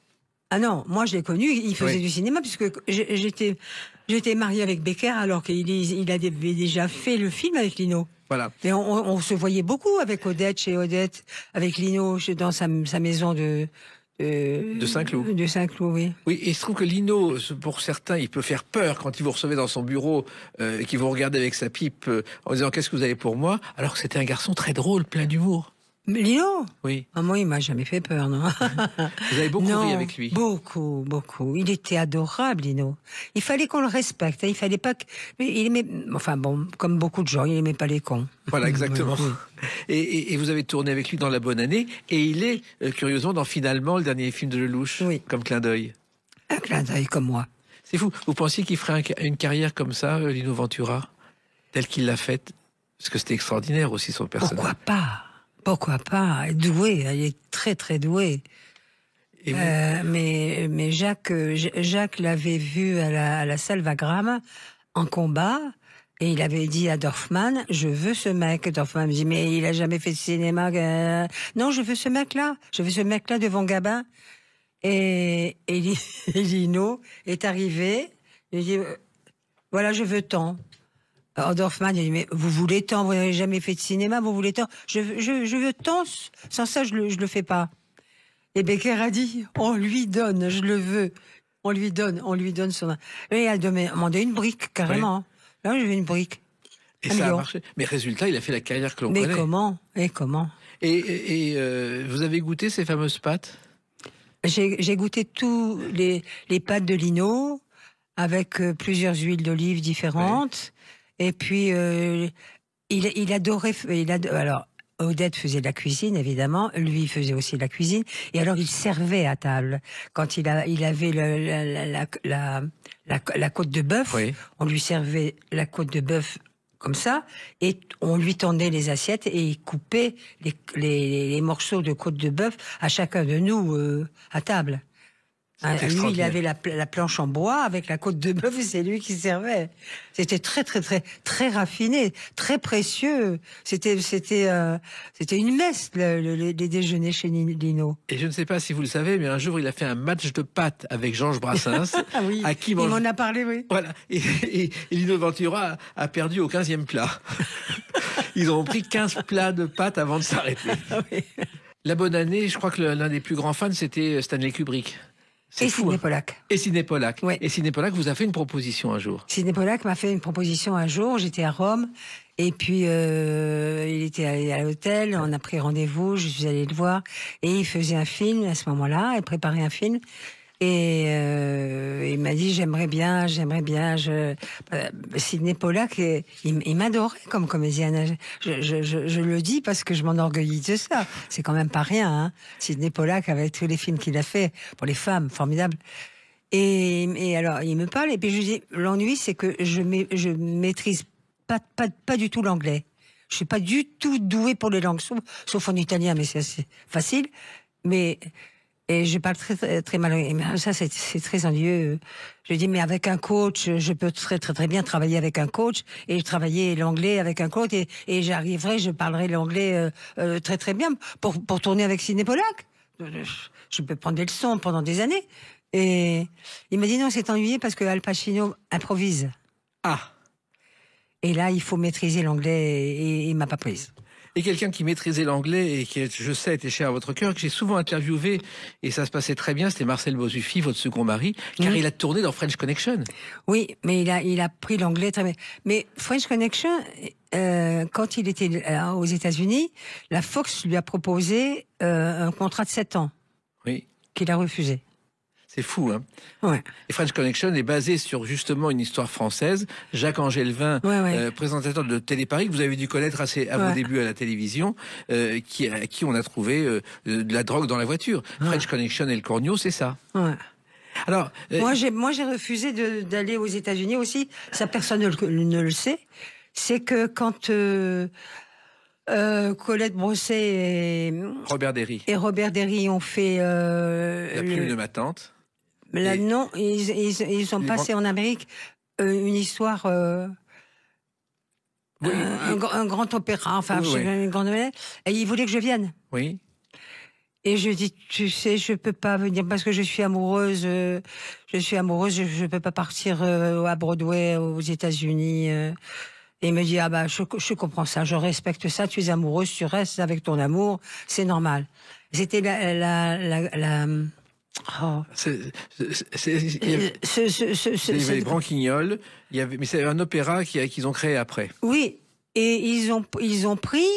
Ah non, moi je l'ai connu, il faisait du cinéma puisque j'étais mariée avec Becker alors qu'il avait déjà fait le film avec Lino. Voilà. Et on se voyait beaucoup avec Odette, chez Odette, avec Lino dans sa maison de Saint-Cloud. De Saint-Cloud, oui. Oui, et il se trouve que Lino, pour certains, il peut faire peur quand il vous recevait dans son bureau et qu'il vous regardait avec sa pipe en disant « Qu'est-ce que vous avez pour moi ?» alors que c'était un garçon très drôle, plein d'humour. Mais Lino? Oui. Ah, moi, il m'a jamais fait peur, non. Vous avez beaucoup ri avec lui? Beaucoup. Il était adorable, Lino. Il fallait qu'on le respecte. Il fallait pas que... Il aimait... Enfin bon, comme beaucoup de gens, il aimait pas les cons. Voilà, exactement. Oui. Et vous avez tourné avec lui dans La Bonne Année, et il est, curieusement, dans Finalement, le dernier film de Lelouch, comme clin d'œil. Un clin d'œil comme moi. C'est fou. Vous pensiez qu'il ferait une carrière comme ça, Lino Ventura, telle qu'il l'a faite? Parce que c'était extraordinaire aussi, son personnage. Pourquoi pas? Doué, elle est très très douée. Et mais Jacques l'avait vu à la salle Wagram en combat et il avait dit à Dorfman, je veux ce mec. Dorfman me dit, mais il a jamais fait de cinéma. Non, je veux ce mec-là devant Gabin. Et Lino est arrivé. Il dit, voilà, je veux tant. Alors Dorfman, il dit, mais vous voulez tant, vous n'avez jamais fait de cinéma, vous voulez tant. Je veux tant, sans ça, je le fais pas. Et Becker a dit, on lui donne, je le veux. On lui donne son... Et elle demandé une brique, carrément. Oui. Là, je veux une brique. Et ça a marché. Mais résultat, il a fait la carrière que l'on connaît. Mais comment Et vous avez goûté ces fameuses pâtes? J'ai goûté tous les pâtes de Lino, avec plusieurs huiles d'olive différentes. Oui. Et puis, il adorait... Alors, Odette faisait de la cuisine, évidemment. Lui faisait aussi de la cuisine. Et alors, il servait à table. Quand il avait la côte de bœuf, oui. On lui servait la côte de bœuf comme ça, et on lui tendait les assiettes et il coupait les morceaux de côte de bœuf à chacun de nous à table. Lui, il avait la planche en bois avec la côte de bœuf et c'est lui qui servait. C'était très, très, très, très raffiné, très précieux. C'était une messe, les déjeuners chez Lino. Et je ne sais pas si vous le savez, mais un jour, il a fait un match de pâtes avec Georges Brassens. Ah oui, à qui il m'en a parlé, oui. Voilà. Et Lino Ventura a perdu au 15e plat. Ils ont pris 15 plats de pâtes avant de s'arrêter. Ah oui. La bonne année, je crois que l'un des plus grands fans, c'était Stanley Kubrick. Et Sidney Pollack. Et Sidney Pollack. Ouais. Et Sidney Pollack vous a fait une proposition un jour. Sidney Pollack m'a fait une proposition un jour. J'étais à Rome. Et puis, il était allé à l'hôtel. On a pris rendez-vous. Je suis allée le voir. Et il faisait un film à ce moment-là. Il préparait un film. Et il m'a dit, j'aimerais bien. Sidney Pollack, il m'adorait comme comédienne. Je le dis parce que je m'enorgueillis de ça. C'est quand même pas rien, hein. Sidney Pollack, avec tous les films qu'il a fait pour les femmes, formidable. Et alors, il me parle, et puis je lui dis, l'ennui, c'est que je maîtrise pas du tout l'anglais. Je suis pas du tout douée pour les langues, sauf en italien, mais c'est assez facile. Et je parle très, très, très mal. Et ça, c'est très ennuyeux. Je dis, mais avec un coach, je peux très, très, très bien travailler avec un coach et travailler l'anglais avec un coach et j'arriverai, je parlerai l'anglais très, très bien pour tourner avec Sidney Pollack. Je peux prendre des leçons pendant des années. Et il m'a dit, non, c'est ennuyé parce que Al Pacino improvise. Ah. Et là, il faut maîtriser l'anglais et il m'a pas prise. Et quelqu'un qui maîtrisait l'anglais et qui, je sais, était cher à votre cœur, que j'ai souvent interviewé, et ça se passait très bien, c'était Marcel Bozzuffi, votre second mari, car il a tourné dans French Connection. Oui, mais il a pris l'anglais très bien. Mais French Connection, quand il était aux États-Unis, la Fox lui a proposé un contrat de 7 ans. Oui. Qu'il a refusé. C'est fou, hein. Ouais. Et French Connection est basé sur justement une histoire française. Jacques Angelvin, présentateur de Télé Paris, que vous avez dû connaître à vos débuts à la télévision, à qui on a trouvé de la drogue dans la voiture. French Connection et le corneau, c'est ça. Ouais. Alors, moi j'ai refusé d'aller aux États-Unis aussi. Ça, personne ne le sait. C'est que quand Colette Brossé et Robert Derry ont fait La plume de ma tante. Là, non, ils sont passés en Amérique une histoire, un grand opéra, enfin, une grande, et ils voulaient que je vienne. Oui. Et je dis, tu sais, je peux pas venir parce que je suis amoureuse, je peux pas partir à Broadway aux États-Unis. Et il me dit, ah bah, je comprends ça, je respecte ça, tu es amoureuse, tu restes avec ton amour, c'est normal. C'était il y avait les Branquignoles, mais c'est un opéra qu'ils ont créé après. Oui, et ils ont pris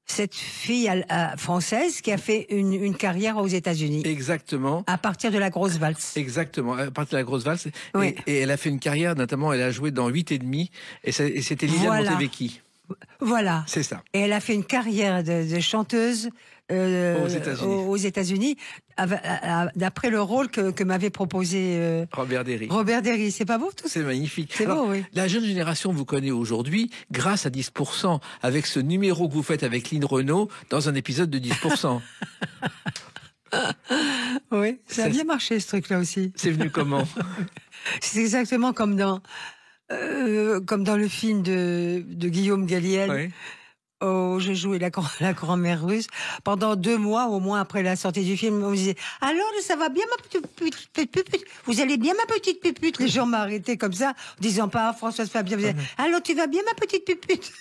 cette fille française qui a fait une carrière aux États-Unis. Exactement. À partir de la grosse valse. Exactement, à partir de la grosse valse. Oui. Et elle a fait une carrière, notamment, elle a joué dans 8 et demi, et c'était Liliane Montevecchi. Voilà. C'est ça. Et elle a fait une carrière de chanteuse aux États-Unis, d'après le rôle que m'avait proposé Robert Derry. Robert Derry, c'est pas beau tout ça? C'est magnifique. C'est beau, oui. La jeune génération vous connaît aujourd'hui grâce à 10%, avec ce numéro que vous faites avec Lynn Renaud dans un épisode de 10%. Oui, ça a bien marché ce truc-là aussi. C'est venu comment? C'est exactement comme dans le film de Guillaume Gallienne. Oui. je jouais la grand-mère russe. Pendant 2 mois, au moins, après la sortie du film, on me disait « Alors, ça va bien, ma petite pupute? Vous allez bien, ma petite pupute ?» Les gens m'arrêtaient comme ça, en disant pas Françoise Fabien. « Alors, tu vas bien, ma petite pupute ?»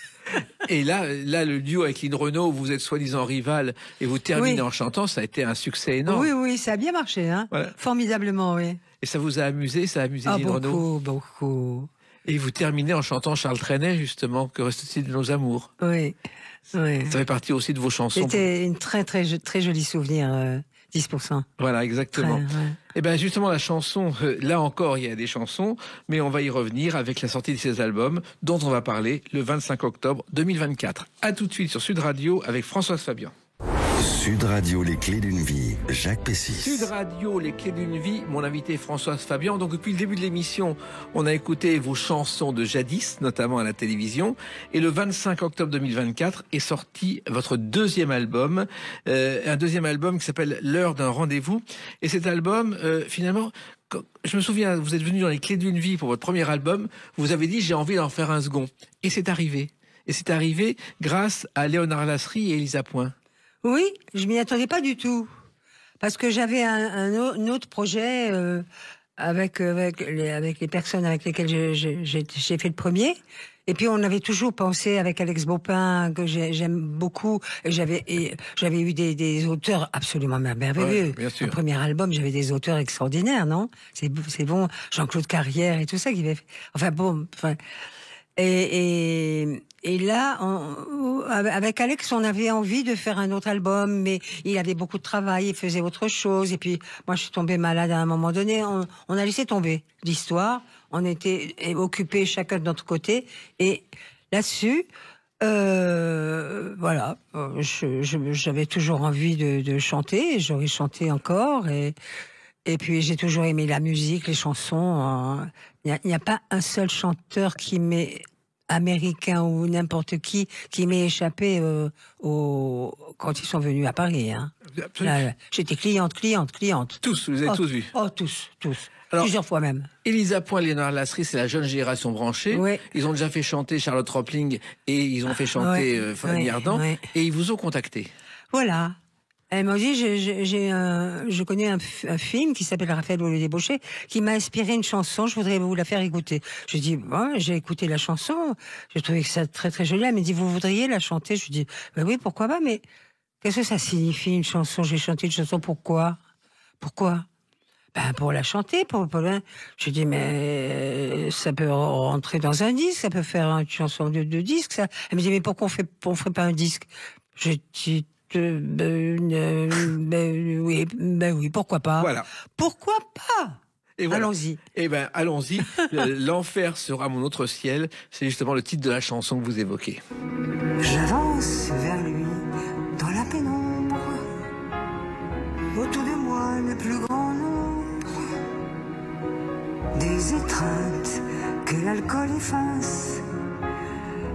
Et là, le duo avec Lynn Renaud, où vous êtes soi-disant rival et vous terminez Oui. en chantant, ça a été un succès énorme. Oui, ça a bien marché, hein. Voilà. Formidablement, oui. Et ça vous a amusé, ça a amusé Lynn Renaud. Beaucoup. Et vous terminez en chantant Charles Trenet, justement, Que reste-t-il de nos amours? Oui. Ça fait partie aussi de vos chansons. C'était une très joli souvenir, 10%. Voilà, exactement. Ouais. Et bien justement, la chanson, là encore, il y a des chansons, mais on va y revenir avec la sortie de ces albums, dont on va parler le 25 octobre 2024. À tout de suite sur Sud Radio avec Françoise Fabian. Sud Radio, les clés d'une vie. Jacques Pessis. Sud Radio, les clés d'une vie. Mon invité Françoise Fabian. Donc depuis le début de l'émission, on a écouté vos chansons de jadis, notamment à la télévision. Et le 25 octobre 2024 est sorti votre deuxième album, un deuxième album qui s'appelle L'heure d'un rendez-vous. Et cet album, finalement, je me souviens, vous êtes venu dans les clés d'une vie pour votre premier album. Vous avez dit j'ai envie d'en faire un second. Et c'est arrivé. Et c'est arrivé grâce à Léonard Lasserie et Elisa Point. Oui, je m'y attendais pas du tout. Parce que j'avais un autre projet avec les personnes avec lesquelles j'ai fait le premier. Et puis on avait toujours pensé avec Alex Baupin, que j'aime beaucoup. Et j'avais eu des auteurs absolument merveilleux. Ouais, bien sûr. Le premier album, j'avais des auteurs extraordinaires, non? C'est bon. Jean-Claude Carrière et tout ça qui avait fait. Et là, avec Alex, on avait envie de faire un autre album, mais il avait beaucoup de travail, il faisait autre chose. Et puis, moi, je suis tombée malade à un moment donné. On a laissé tomber l'histoire. On était occupés chacun de notre côté. Et là-dessus, voilà, j'avais toujours envie de chanter. J'aurais chanté encore. Et puis, j'ai toujours aimé la musique, les chansons. Il n'y a pas un seul chanteur américain ou n'importe qui m'est échappé quand ils sont venus à Paris. Hein. Là, j'étais cliente. Tous, vous avez tous vu. Oh, tous. Alors, plusieurs fois même. Elisa Point et Léonard Lasserie, c'est la jeune génération branchée. Oui. Ils ont déjà fait chanter Charlotte Rampling et ils ont fait chanter Fanny Ardant. Oui. Et ils vous ont contacté. Voilà. Elle m'a dit, je connais un film qui s'appelle Raphaël ou le débauché, qui m'a inspiré une chanson, je voudrais vous la faire écouter. Je dis, j'ai écouté la chanson, j'ai trouvé que ça très très joli. Elle m'a dit, vous voudriez la chanter? Je dis, oui, pourquoi pas, mais qu'est-ce que ça signifie une chanson? J'ai chanté une chanson, pourquoi? Pour la chanter, Je dis, mais ça peut rentrer dans un disque, ça peut faire une chanson de disque, ça. Elle me dit, mais pourquoi on ferait pas un disque? Je dis, oui, pourquoi pas? Voilà. Pourquoi pas? Et voilà. Allons-y. Eh ben, allons-y. L'enfer sera mon autre ciel. C'est justement le titre de la chanson que vous évoquez. J'avance vers lui dans la pénombre. Autour de moi, le plus grand nombre des étreintes que l'alcool efface,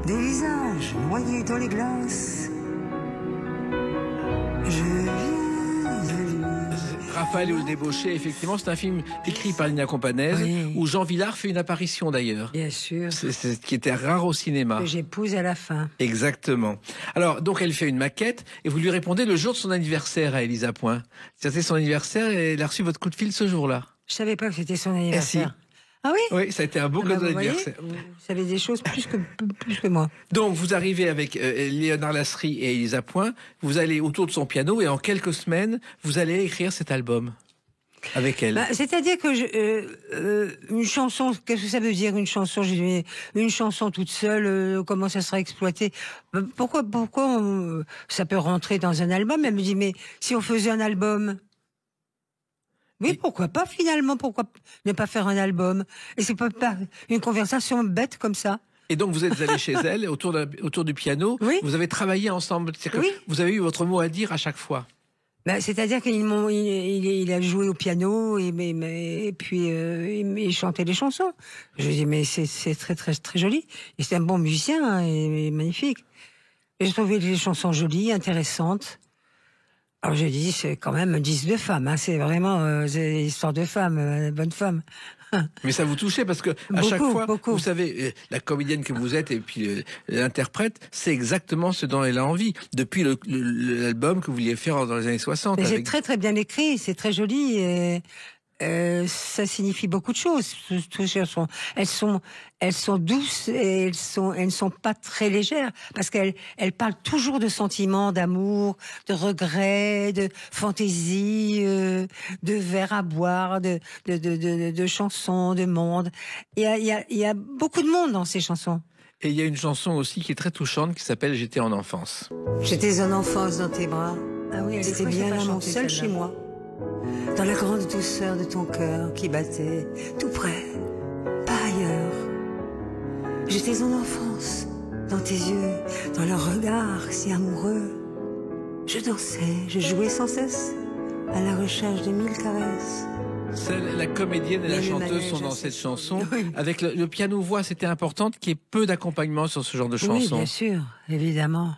des visages noyés dans les glaces. Je viens à lui. Raphaël et le débauché, effectivement, c'est un film écrit par Lina Companèse, Oui. où Jean Vilar fait une apparition d'ailleurs. Bien sûr. C'est qui était rare au cinéma. Que j'épouse à la fin. Exactement. Alors, donc, elle fait une maquette et vous lui répondez le jour de son anniversaire à Elisa Point. C'était son anniversaire et elle a reçu votre coup de fil ce jour-là. Je savais pas que c'était son anniversaire. Ah oui? Oui, ça a été un beau cadeau Vous voyez, d'anniversaire. vous savez des choses plus que moi. Donc, vous arrivez avec Léonard Lasserie et Elisa Point, vous allez autour de son piano et en quelques semaines, vous allez écrire cet album avec elle. C'est-à-dire que une chanson, qu'est-ce que ça veut dire une chanson? J'ai dit, une chanson toute seule, comment ça sera exploité? Pourquoi ça peut rentrer dans un album? Elle me dit, mais si on faisait un album? Oui, pourquoi pas finalement? Pourquoi ne pas faire un album? Et c'est pas une conversation bête comme ça. Et donc, vous êtes allé chez elle, autour du piano. Oui. Vous avez travaillé ensemble. C'est-à-dire que Oui. vous avez eu votre mot à dire à chaque fois. C'est-à-dire qu'il a joué au piano et puis il chantait des chansons. Je dis, mais c'est très très très joli. Et c'est un bon musicien et magnifique. Et je trouvais les chansons jolies, intéressantes. Alors j'ai dit, c'est quand même 10 de femmes, hein. C'est vraiment c'est histoire de femmes, bonne femme. Mais ça vous touchait parce que à chaque fois, vous savez, la comédienne que vous êtes et puis l'interprète, c'est exactement ce dont elle a envie. Depuis l'album que vous vouliez faire dans les années 60. Mais c'est très très bien écrit, c'est très joli. Et, ça signifie beaucoup de choses. Elles sont douces et elles ne sont pas très légères parce qu'elles parlent toujours de sentiments, d'amour, de regrets, de fantaisie, de verres à boire, de chansons, de monde. Il y a beaucoup de monde dans ces chansons. Et il y a une chanson aussi qui est très touchante qui s'appelle J'étais en enfance. J'étais en enfance dans tes bras. Ah oui, C'était bien là, mon seul chez moi. Dans la grande douceur de ton cœur qui battait tout près, pas ailleurs. J'étais en enfance, dans tes yeux, dans leur regard si amoureux. Je dansais, je jouais sans cesse, à la recherche de 1000 caresses. La comédienne et la chanteuse sont dans cette chanson. Oui. Avec le piano-voix, c'était important qu'il y ait peu d'accompagnement sur ce genre de chanson. Oui, bien sûr, évidemment.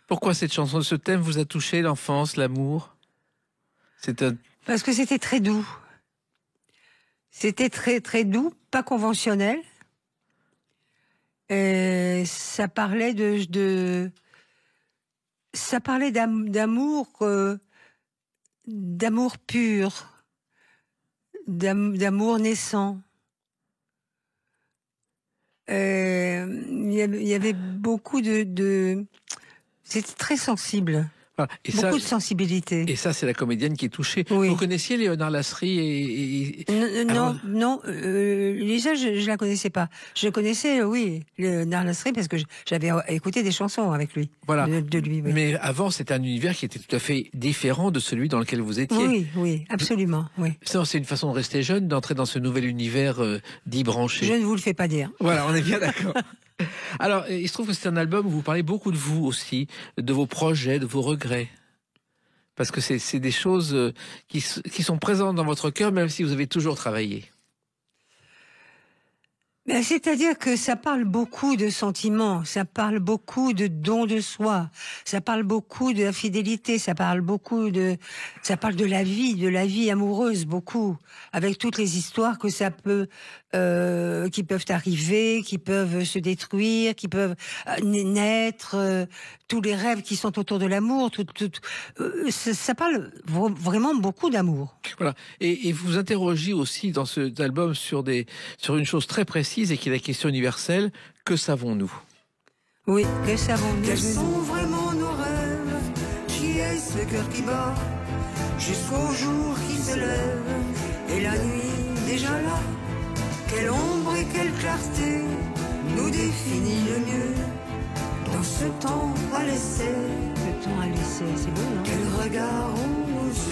Pourquoi cette chanson, ce thème vous a touché, l'enfance, l'amour? Parce que c'était très doux. C'était très très doux, pas conventionnel. Ça parlait ça parlait d'amour pur, d'amour naissant. Il y avait beaucoup c'était très sensible. Voilà. Et beaucoup de sensibilité. Et ça, c'est la comédienne qui est touchée. Oui. Vous connaissiez Léonard Lasserie Non, Lisa, je la connaissais pas. Je connaissais, oui, Léonard Lasserie parce que j'avais écouté des chansons avec lui. Voilà. De lui. Oui. Mais avant, c'était un univers qui était tout à fait différent de celui dans lequel vous étiez. Oui, absolument. Oui. Ça, c'est une façon de rester jeune, d'entrer dans ce nouvel univers dit branché. Je ne vous le fais pas dire. Voilà, on est bien d'accord. Alors, il se trouve que c'est un album où vous parlez beaucoup de vous aussi, de vos projets, de vos regrets. Parce que c'est des choses qui sont présentes dans votre cœur, même si vous avez toujours travaillé. C'est-à-dire que ça parle beaucoup de sentiments, ça parle beaucoup de don de soi, ça parle beaucoup de la fidélité, ça parle de la vie amoureuse beaucoup, avec toutes les histoires que ça peut, qui peuvent arriver, qui peuvent se détruire, qui peuvent naître, tous les rêves qui sont autour de l'amour, ça parle vraiment beaucoup d'amour. Voilà. Et vous interrogez aussi dans cet album sur une chose très précise et qui est la question universelle, que savons-nous? Oui, que savons-nous? Quels sont vraiment nos rêves? Qui est ce cœur qui bat jusqu'au jour qui se lève? Et la nuit déjà là, quelle ombre et quelle clarté nous définit le mieux dans ce temps à laisser? Le temps à laisser, c'est beau, non? Quel regard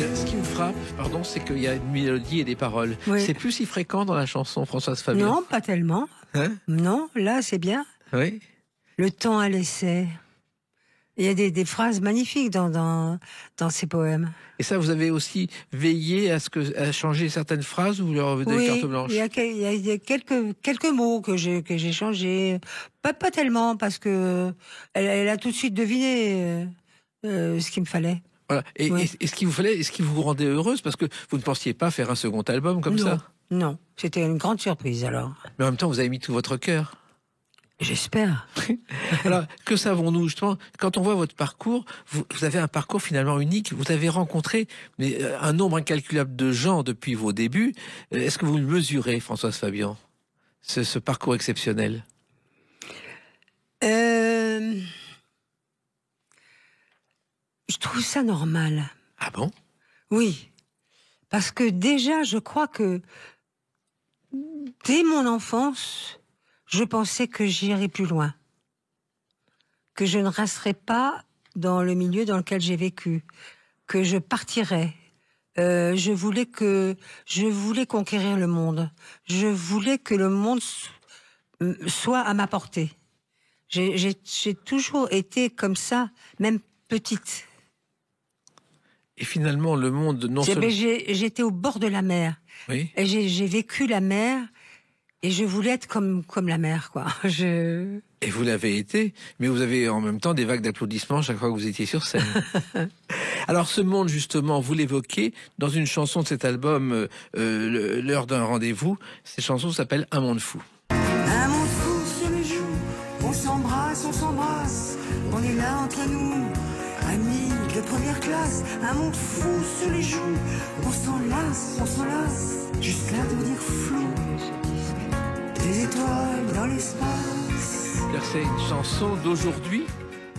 Ce qui me frappe, c'est qu'il y a une mélodie et des paroles. Oui. C'est plus si fréquent dans la chanson Françoise Fabian. Non, pas tellement. Hein? Non, là, c'est bien. Oui. Le temps à laisser. Il y a des phrases magnifiques dans ces poèmes. Et ça, vous avez aussi veillé à changer certaines phrases ou vous leur avez des cartes blanches? Il y a quelques mots que j'ai changés. Pas tellement, parce que elle a tout de suite deviné ce qu'il me fallait. Voilà. Et ce qu'il vous fallait, est-ce qu'il vous rendait heureuse? Parce que vous ne pensiez pas faire un second album comme ça? Non, c'était une grande surprise alors. Mais en même temps, vous avez mis tout votre cœur. J'espère. Alors, que savons-nous justement? Quand on voit votre parcours, vous avez un parcours finalement unique. Vous avez rencontré un nombre incalculable de gens depuis vos débuts. Est-ce que vous le mesurez, Françoise Fabian, ce parcours exceptionnel? Je trouve ça normal. Ah bon? Oui. Parce que déjà, je crois que dès mon enfance, je pensais que j'irais plus loin. Que je ne resterais pas dans le milieu dans lequel j'ai vécu. Que je partirais. Je voulais conquérir le monde. Je voulais que le monde soit à ma portée. J'ai toujours été comme ça, même petite. Et finalement, le monde non seulement... J'étais au bord de la mer. Oui. Et j'ai vécu la mer et je voulais être comme la mer, quoi. Et vous l'avez été, mais vous avez en même temps des vagues d'applaudissements chaque fois que vous étiez sur scène. Alors ce monde, justement, vous l'évoquez dans une chanson de cet album, L'heure d'un rendez-vous. Cette chanson s'appelle Un monde fou. Un monde fou sur les joues, on s'embrasse, on est là entre nous, amis de première classe. Un monde fou sur les joues, on s'enlace, jusqu'à devenir flou. Des étoiles dans l'espace. C'est une chanson d'aujourd'hui,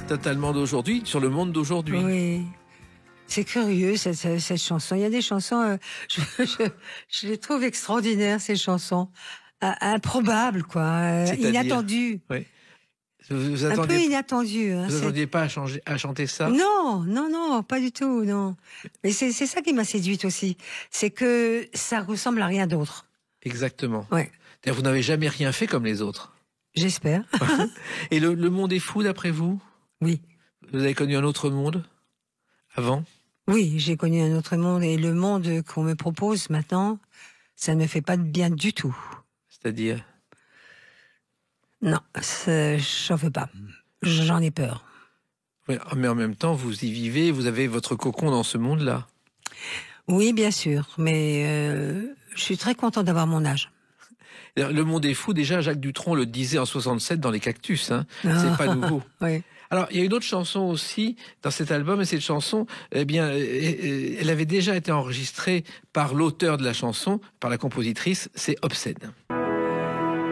totalement d'aujourd'hui, sur le monde d'aujourd'hui. Oui. C'est curieux, cette chanson. Il y a des chansons, je les trouve extraordinaires, ces chansons. Improbables, quoi. Inattendues. Oui. Un peu inattendues. Hein, vous n'attendiez pas à chanter ça? Non, pas du tout, non. Mais c'est ça qui m'a séduite aussi. C'est que ça ressemble à rien d'autre. Exactement. Ouais. D'ailleurs, vous n'avez jamais rien fait comme les autres. J'espère. Et le monde est fou, d'après vous? Oui. Vous avez connu un autre monde avant? Oui, j'ai connu un autre monde. Et le monde qu'on me propose maintenant, ça ne me fait pas de bien du tout. C'est-à-dire? Non, j'en veux pas. J'en ai peur. Oui, mais en même temps, vous y vivez, vous avez votre cocon dans ce monde-là. Oui, bien sûr. Mais je suis très content d'avoir mon âge. Le monde est fou, déjà, Jacques Dutronc le disait en 67 dans Les Cactus. Hein. C'est pas nouveau. Oui. Alors, il y a une autre chanson aussi dans cet album, et cette chanson, eh bien, elle avait déjà été enregistrée par l'auteur de la chanson, par la compositrice, c'est Obscène.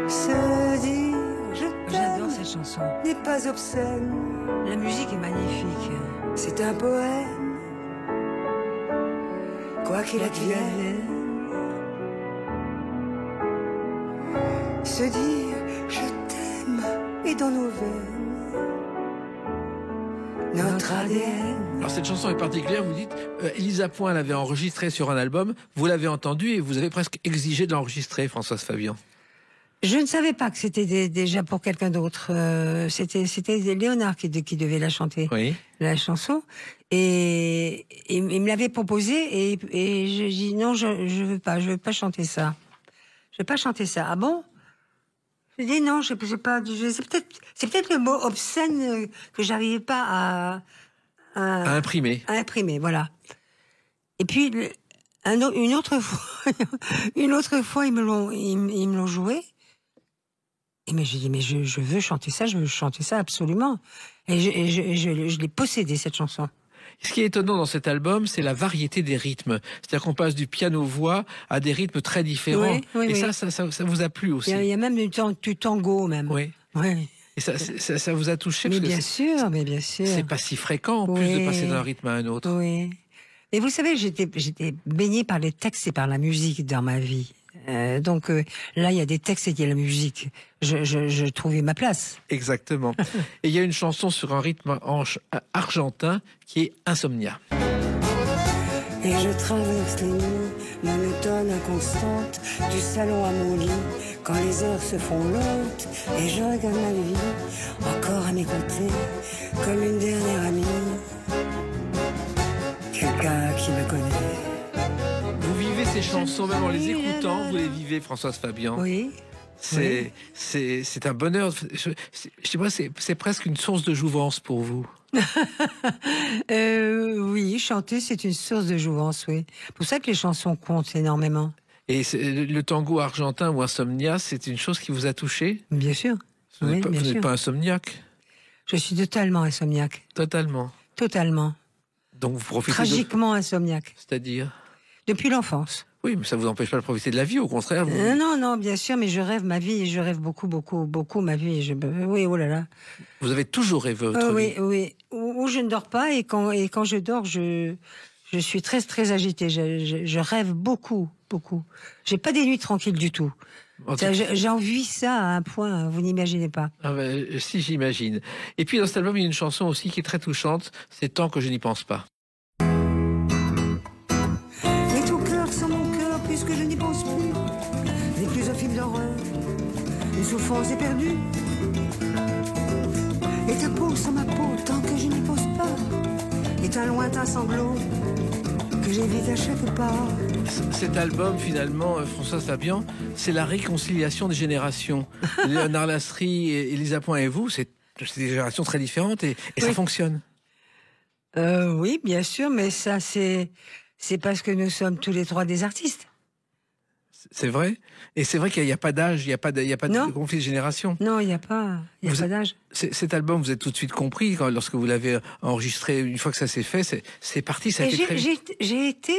Se dire je t'aime, J'adore cette chanson. n'est pas obscène. La musique est magnifique. C'est un poème, quoi qu'il advienne. Se dire je t'aime est dans nos veines, notre ADN. Alors cette chanson est particulière, vous dites, Elisa Point l'avait enregistrée sur un album, vous l'avez entendue et vous avez presque exigé de l'enregistrer, Françoise Fabian. Je ne savais pas que c'était déjà pour quelqu'un d'autre. C'était Léonard qui devait la chanter, oui. La chanson. Et il me l'avait proposé et je dis non, je veux pas chanter ça. Je veux pas chanter ça. Ah bon? Je dis non, c'est peut-être le mot obscène que j'arrivais pas À imprimer. À imprimer, voilà. Et puis une autre fois, ils me l'ont joué. Et mais j'ai dit mais je veux chanter ça absolument. Et je l'ai possédé, cette chanson. Ce qui est étonnant dans cet album, c'est la variété des rythmes. C'est-à-dire qu'on passe du piano-voix à des rythmes très différents. Oui, et oui. ça vous a plu aussi. Il y a même du tango, même. Oui. Oui. Et ça vous a touché? Mais parce bien que sûr, mais bien sûr. c'est pas si fréquent, en plus, de passer d'un rythme à un autre. Oui. Et vous savez, j'étais baignée par les textes et par la musique dans ma vie. Donc là, il y a des textes et il y a la musique. Je trouvais ma place. Exactement. Et il y a une chanson sur un rythme argentin qui est Insomnia. Et je traverse les nuits monotones, inconstantes, du salon à mon lit, quand les heures se font lentes, et je regarde ma vie, encore à mes côtés, comme une dernière amie, quelqu'un qui me connaît. Vous vivez ces chansons, même en les écoutant, vous les vivez, Françoise Fabian. Oui. C'est un bonheur. Je sais pas, c'est presque une source de jouvence pour vous. Oui, chanter, c'est une source de jouvence, oui. C'est pour ça que les chansons comptent énormément. Et le tango argentin ou Insomnia, c'est une chose qui vous a touché? Bien sûr. Vous Oui, n'êtes bien sûr. pas insomniaque? Je suis totalement insomniaque. Totalement. Totalement. Donc vous profitez Tragiquement insomniaque. C'est-à-dire? Depuis l'enfance. Oui, mais ça vous empêche pas de profiter de la vie, au contraire. Non, bien sûr, mais je rêve ma vie, et je rêve beaucoup ma vie. Oui, oh là là. Vous avez toujours rêvé votre vie. Oui. Ou je ne dors pas, et quand je dors, je suis très, très agitée. Je rêve beaucoup. J'ai pas des nuits tranquilles du tout. J'envie ça à un point, vous n'imaginez pas. Ah ben, si, j'imagine. Et puis dans cet album, il y a une chanson aussi qui est très touchante, c'est Tant que je n'y pense pas. Et ton cœur sans mon cœur, puisque je n'y pense plus, n'est plus un film d'horreur, une souffrance éperdue. Et ta peau sans ma peau, tant que je n'y pense pas, est un lointain sanglot que j'évite à chaque pas. Cet album, finalement, Françoise Fabian, c'est la réconciliation des générations. Léonard Lasserie, Elisa Point et vous, c'est des générations très différentes et ça fonctionne. Oui, bien sûr, mais ça, c'est parce que nous sommes tous les trois des artistes. C'est vrai. Et c'est vrai qu'il n'y a pas d'âge, il n'y a pas Non. de conflit de génération. Non, il n'y a pas d'âge. Cet album, vous êtes tout de suite compris lorsque vous l'avez enregistré. Une fois que ça s'est fait, c'est parti. Ça a été très vite. J'ai été,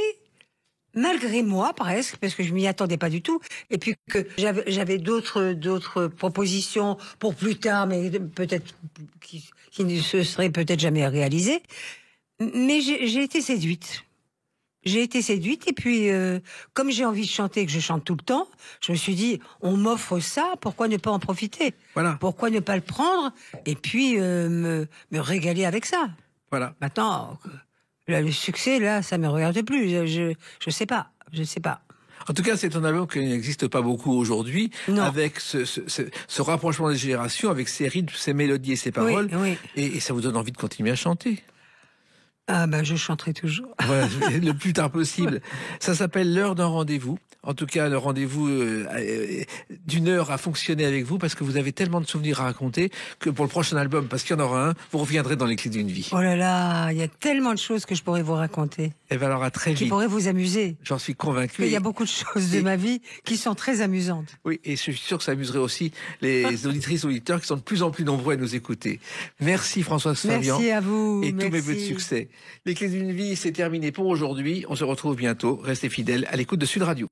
malgré moi presque, parce que je m'y attendais pas du tout, et puis que j'avais d'autres propositions pour plus tard, mais peut-être qui ne se seraient peut-être jamais réalisées. Mais j'ai été séduite. J'ai été séduite et puis comme j'ai envie de chanter, que je chante tout le temps, je me suis dit on m'offre ça, pourquoi ne pas en profiter? Voilà. Pourquoi ne pas le prendre et puis me régaler avec ça? Voilà. Maintenant, là, le succès là, ça me regarde plus. Je sais pas. En tout cas, c'est un album qui n'existe pas beaucoup aujourd'hui, Non. avec ce rapprochement des générations, avec ses rythmes, ses mélodies et ses paroles. Oui. Et ça vous donne envie de continuer à chanter. Ah ben je chanterai toujours. Voilà, le plus tard possible. Ça s'appelle L'heure d'un rendez-vous. En tout cas, le rendez-vous d'une heure a fonctionné avec vous parce que vous avez tellement de souvenirs à raconter que pour le prochain album, parce qu'il y en aura un, vous reviendrez dans les clés d'une vie. Oh là là, il y a tellement de choses que je pourrais vous raconter. Et bien alors à très Qui vite. pourraient vous amuser. J'en suis convaincu. Il y a beaucoup de choses de ma vie qui sont très amusantes. Oui, et je suis sûr que ça amuserait aussi les auditrices, auditeurs qui sont de plus en plus nombreux à nous écouter. Merci Françoise Fabian. Merci à vous. Et tous mes Merci. vœux de succès. Les clés d'une vie, c'est terminé pour aujourd'hui. On se retrouve bientôt. Restez fidèles à l'écoute de Sud Radio.